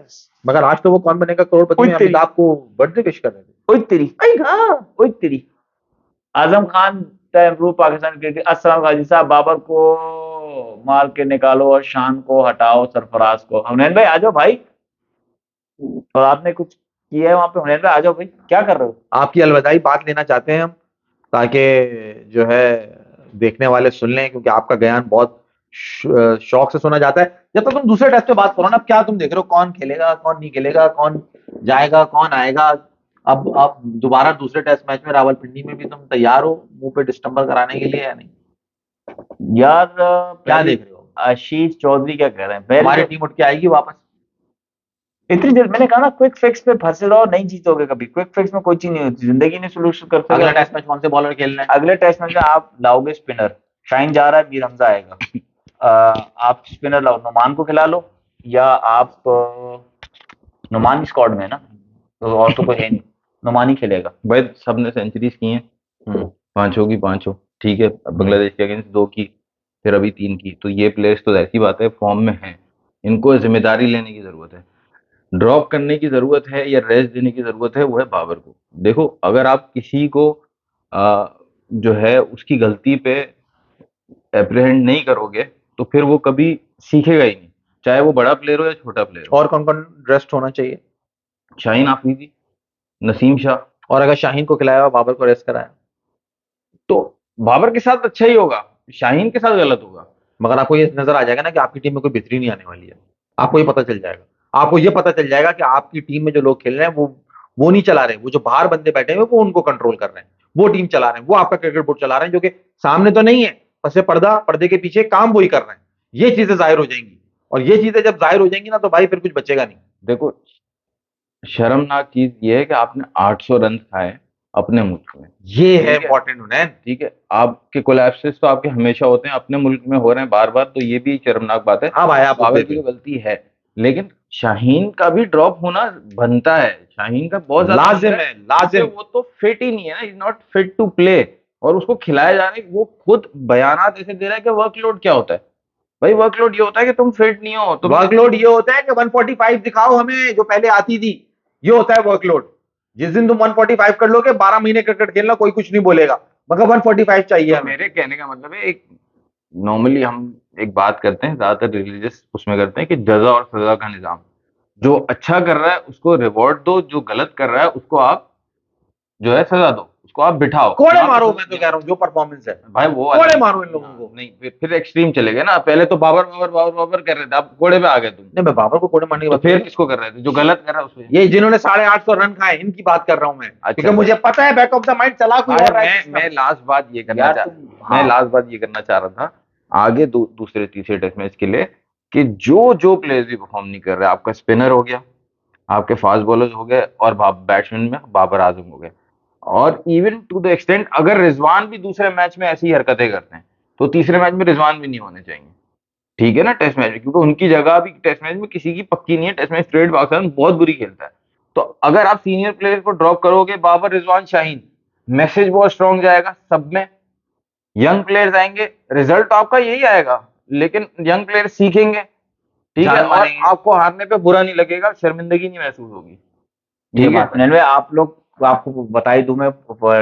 मगर आज तो वो कौन बनेगा करोड़पति ओए में तेरी। अमिताभ को बर्थडे विश कर रहे थे। ओए तेरी, ओए तेरी। Azam Khan the improve Pakistan cricket. अस्सलाम गाजी साहब, बाबर को मार के निकालो और शान को हटाओ, सरफराज को। हुनैन भाई आ जाओ भाई, और आपने कुछ किया है वहां पे। हुनैन भाई आ जाओ भाई, क्या कर रहे हो? आपकी अलविदाई बात लेना चाहते हैं हम, ताकि जो है देखने वाले सुन लें, क्योंकि आपका बयान बहुत शौक से सुना जाता है। जब तक तुम दूसरे टेस्ट पे बात करो ना, अब क्या तुम देख रहे हो कौन खेलेगा कौन नहीं खेलेगा, कौन जाएगा कौन आएगा। अब दोबारा दूसरे टेस्ट मैच में रावलपिंडी में भी तुम तैयार हो मुंह पे डिस्टम्बर कराने के लिए या नहीं? यार क्या पहले देख रहे हो? आशीष चौधरी क्या कह रहे हैं? पहले हमारी तो टीम उठ के आएगी वापस। इतनी जल्द, मैंने कहा ना, क्विक फिक्स पे फंसे रहो, नहीं जीतोगे कभी। क्विक फिक्स में कोई चीज नहीं होती, जिंदगी ने सोल्यूशन कर सकते। अगला टेस्ट मैच कौन से बॉलर खेलना है? अगले टेस्ट मैच में आप लाओगे स्पिनर, शाइन जा रहा है, मीर हमजा आएगा। आप स्पिनर लाओ, नुमान को खिला लो, या आप नुमान स्क्वाड में है ना, तो और तो कोई है नहीं, नुमान ही खेलेगा। भाई सबने सेंचुरीज की हैं, पांचों की पांचों, ठीक है। अब बांग्लादेश के अगेंस्ट 2 की, फिर अभी 3 की, तो ये प्लेयर्स तो ऐसी बात है फॉर्म में हैं, इनको जिम्मेदारी लेने की जरूरत है। ड्रॉप करने की जरूरत है या रेस्ट देने की जरूरत है, वो है बाबर को। देखो, अगर आप किसी को जो है उसकी गलती पे एप्रीहेंड नहीं करोगे, तो फिर वो कभी सीखेगा ही नहीं, चाहे वो बड़ा प्लेयर हो या छोटा प्लेयर हो। और कौन कौन रेस्ट होना चाहिए? शाहीन आफरीदी, नसीम शाह। और अगर शाहीन को खिलाया और बाबर को रेस्ट कराया? तो बाबर के साथ अच्छा ही होगा, शाहीन के साथ गलत होगा। मगर आपको ये नजर आ जाएगा ना कि आपकी टीम में कोई बेहतरी नहीं आने वाली है। आपको ये पता चल जाएगा, आपको ये पता चल जाएगा कि आपकी टीम में जो लोग खेल रहे हैं वो नहीं चला रहे, वो जो बाहर बंदे बैठे हुए वो उनको कंट्रोल कर रहे हैं, वो टीम चला रहे हैं, वो आपका क्रिकेट बोर्ड चला रहे हैं, जो कि सामने तो नहीं है, पसे पर्दे के पीछे काम वही कर रहे हैं। ये चीजें जाहिर हो जाएंगी, और ये चीजें जब जाहिर हो जाएंगी ना, तो भाई फिर कुछ बचेगा नहीं। देखो, शर्मनाक चीज ये है कि आपने 800 रन खाए अपने मुल्क में। ये है ठीक है। इंपॉर्टेंट हुनैन। ठीक है, आपके कोलैप्सेस तो आपके हमेशा होते हैं, अपने मुल्क में हो रहे हैं बार बार, तो ये भी शर्मनाक बात है। हाँ भाई, आप बाबर बाबर की तो गलती है, लेकिन शाहीन का भी ड्रॉप होना बनता है। शाहीन का बहुत ज्यादा लाजिम बनता है, लाजिम। वो तो फिट ही नहीं है ना, is not fit to play. और उसको खिलाया जा रहा है, वो खुद बयानात ऐसे दे रहा है कि वर्कलोड क्या होता है। भाई वर्कलोड ये होता है कि तुम फिट नहीं हो, तुम वर्कलोड ये होता है कि 145 दिखाओ हमें, जो पहले आती थी। ये होता है वर्कलोड। जिस दिन तुम 145 कर लोगे, 12 महीने क्रिकेट खेलना, कोई कुछ नहीं बोलेगा, मगर 145 चाहिए तो हमें। मेरे कहने का मतलब है, एक नॉर्मली हम एक बात करते हैं, ज्यादातर रिलीजियस उसमें करते हैं कि जजा और सजा का निजाम। जो अच्छा कर रहा है उसको रिवॉर्ड दो, जो गलत कर रहा है उसको आप जो है सजा दो, उसको आप बिठाओ। कोड़े यहाँ पे मारो, तो- मैं तो कह रहा हूँ, जो परफॉर्मेंस है भाई वो कोड़े अलग- मारो इन लोगों को। नहीं, फिर एक्सट्रीम चले गए ना। पहले तो बाबर बाबर बाबर बाबर कर रहे थे, आप कोड़े पे आ गए तुम। नहीं, मैं बाबर को कोड़े मारने की तो बात फिर कर किसको कर रहे थे, जो गलत कर रहा है उसको? ये जिन्होंने 850 रन खाए, इनकी बात कर रहा हूं मैं, क्योंकि भाई। मुझे पता है बैक ऑफ द माइंड चला कोई और रहा है मैं लास्ट बात ये करना यार चाह तुम- मैं हाँ। लास्ट बात ये करना चाह रहा था आगे दूसरे तीसरे टेस्ट मैच के लिए, कि जो प्लेयर्स भी परफॉर्म नहीं कर रहे, आपका स्पिनर हो गया, आपके फास्ट बॉलर्स हो गए, और बैट्समैन में बाबर आजम हो गए, और इवन टू द एक्सटेंट अगर रिजवान भी दूसरे मैच में ऐसी हरकतें करते हैं, तो तीसरे मैच में रिजवान भी नहीं होने चाहिए। ठीक है ना, टेस्ट मैच में, क्योंकि उनकी जगह भी टेस्ट मैच में किसी की पक्की नहीं है। टेस्ट मैच स्ट्रेट पाकिस्तान बहुत बुरी खेलता है। तो अगर आप सीनियर प्लेयर को ड्रॉप करोगे, बाबर, रिजवान, शाहीन, मैसेज बहुत स्ट्रॉन्ग जाएगा सब में। यंग प्लेयर्स आएंगे, रिजल्ट तो आपका यही आएगा, लेकिन यंग प्लेयर सीखेंगे, ठीक है, जान और मानेंगे। आपको हारने पे बुरा नहीं लगेगा, शर्मिंदगी नहीं महसूस होगी। ये ठीक है। बात नहीं, आप लोग, आपको बता दूं, मैं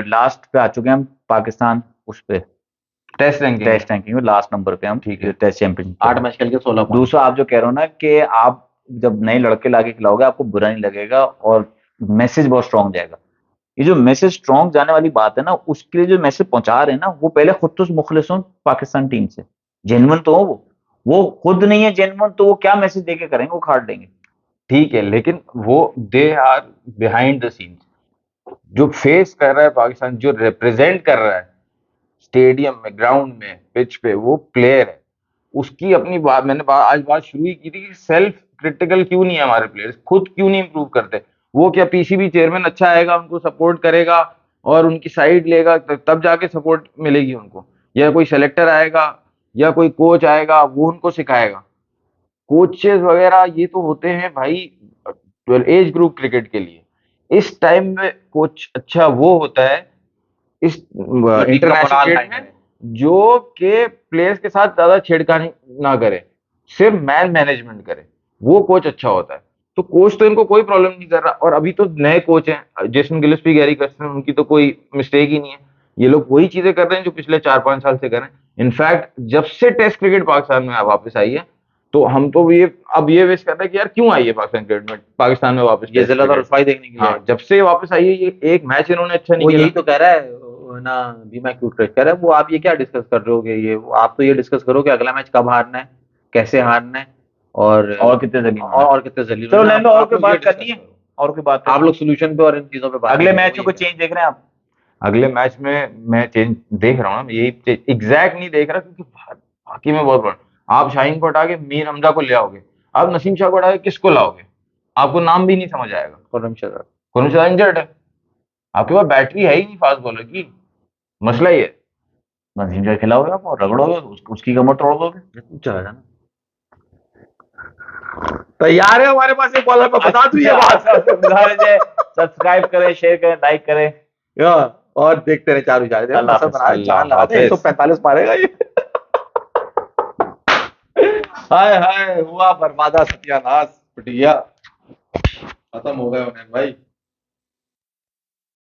लास्ट पे आ चुके हैं हम, पाकिस्तान उस पे टेस्ट रैंकिंग टेस्ट रैंकिंग में लास्ट नंबर पे हम, ठीक है। टेस्ट चैंपियनशिप 8 मैच खेल के 16 पॉइंट। दूसरा, आप जो कह रहे हो ना कि आप जब नए लड़के लाके खिलाओगे आपको बुरा नहीं लगेगा और मैसेज बहुत स्ट्रांग जाएगा। ये जो मैसेज स्ट्रांग जाने वाली बात है ना, उसके लिए जो मैसेज पहुंचा रहे हैं ना, वो पहले खुद तो मुखलिस हो पाकिस्तान टीम से, जेन्युइन तो हो। वो खुद नहीं है जेन्युइन, तो वो क्या मैसेज देके करेंगे, वो खाट देंगे। ठीक है, लेकिन वो they are behind the scenes. जो फेस कर रहा है पाकिस्तान, जो रिप्रेजेंट कर रहा है स्टेडियम में, ग्राउंड में, पिच पे, वो प्लेयर है। उसकी अपनी बात मैंने आज बात शुरू ही की थी कि सेल्फ क्रिटिकल क्यों नहीं है हमारे प्लेयर्स, खुद क्यों नहीं इंप्रूव करते। वो क्या पीसीबी चेयरमैन अच्छा आएगा, उनको सपोर्ट करेगा और उनकी साइड लेगा, तब जाके सपोर्ट मिलेगी उनको, या कोई सेलेक्टर आएगा या कोई कोच आएगा वो उनको सिखाएगा। कोचेस वगैरह ये तो होते हैं भाई एज ग्रुप क्रिकेट के लिए। इस टाइम में कोच अच्छा वो होता है इस इंटरनेशनल क्रिकेट में जो के प्लेयर्स के साथ ज्यादा छेड़खानी ना करे, सिर्फ मैन मैनेजमेंट करे, वो कोच अच्छा होता है। तो कोच तो इनको कोई प्रॉब्लम नहीं कर रहा, और अभी तो नए कोच हैं जेसन गिलेस्पी, गैरी कर्स्टन, उनकी तो कोई मिस्टेक ही नहीं है। ये लोग वही चीजें कर रहे हैं जो पिछले 4-5 साल से कर रहे हैं। इनफैक्ट जब से टेस्ट क्रिकेट पाकिस्तान में वापस आई है, तो हम तो ये अब ये विश कर रहे हैं कि यार क्यों आई है पाकिस्तान क्रिकेट में, पाकिस्तान में वापस ये टेस्ट जिला क्रिकेट। रसवाई देखने के लिए हाँ, जब से ये वापस आई है, ये एक मैच इन्होंने अच्छा नहीं वो खेला। यही तो कह रहा है ना बीमा क्यूट क्रश कह रहा है वो। आप ये क्या डिस्कस कर रहे होगे, ये आप तो ये डिस्कस करो कि अगला मैच कब हारना है, कैसे हारना है, और कितने जलील होना है। और कितने जलील चलो होना है। लेने दो, और आप कोई लोग ये बात discuss करनी है, करो। और कोई बात आप लोग सोल्यूशन पे और इन चीजों पे बात अगले करो, मैच में ये कोई चेंज देख रहे हैं आप? अगले मैच में मैं चेंज देख रहा हूँ ना, यही एग्जैक्ट नहीं देख रहा, क्योंकि बाकी में बहुत बड़ा, आप शाहीन को हटा के मीर हमजा को ले आओगे, आप नसीम शाह को हटा के किसको लाओगे? आपको नाम भी नहीं समझ आएगा। खुर्रम शहजाद। खुर्रम शहजाद इंजर्ड है, आपके पास बैटरी है ही नहीं फास्ट बॉलर की, मसला ये है। नसीम शाह खिलाओगे आप और रगड़ोगे, उसकी कमर तोड़ दोगे। चला जाना तैयार है हमारे पास एक बॉलर पे, बता दूं ये बात। सब्सक्राइब करें, शेयर करें, लाइक करें। या, और देखते रहे चारों जा रहे अल्लाह हाफिज। जान लगा दे, 145 मारेगा ये। हाय हाय, हुआ बर्बादा सत्यानाश, पिटिया खत्म हो गए उन्हें भाई।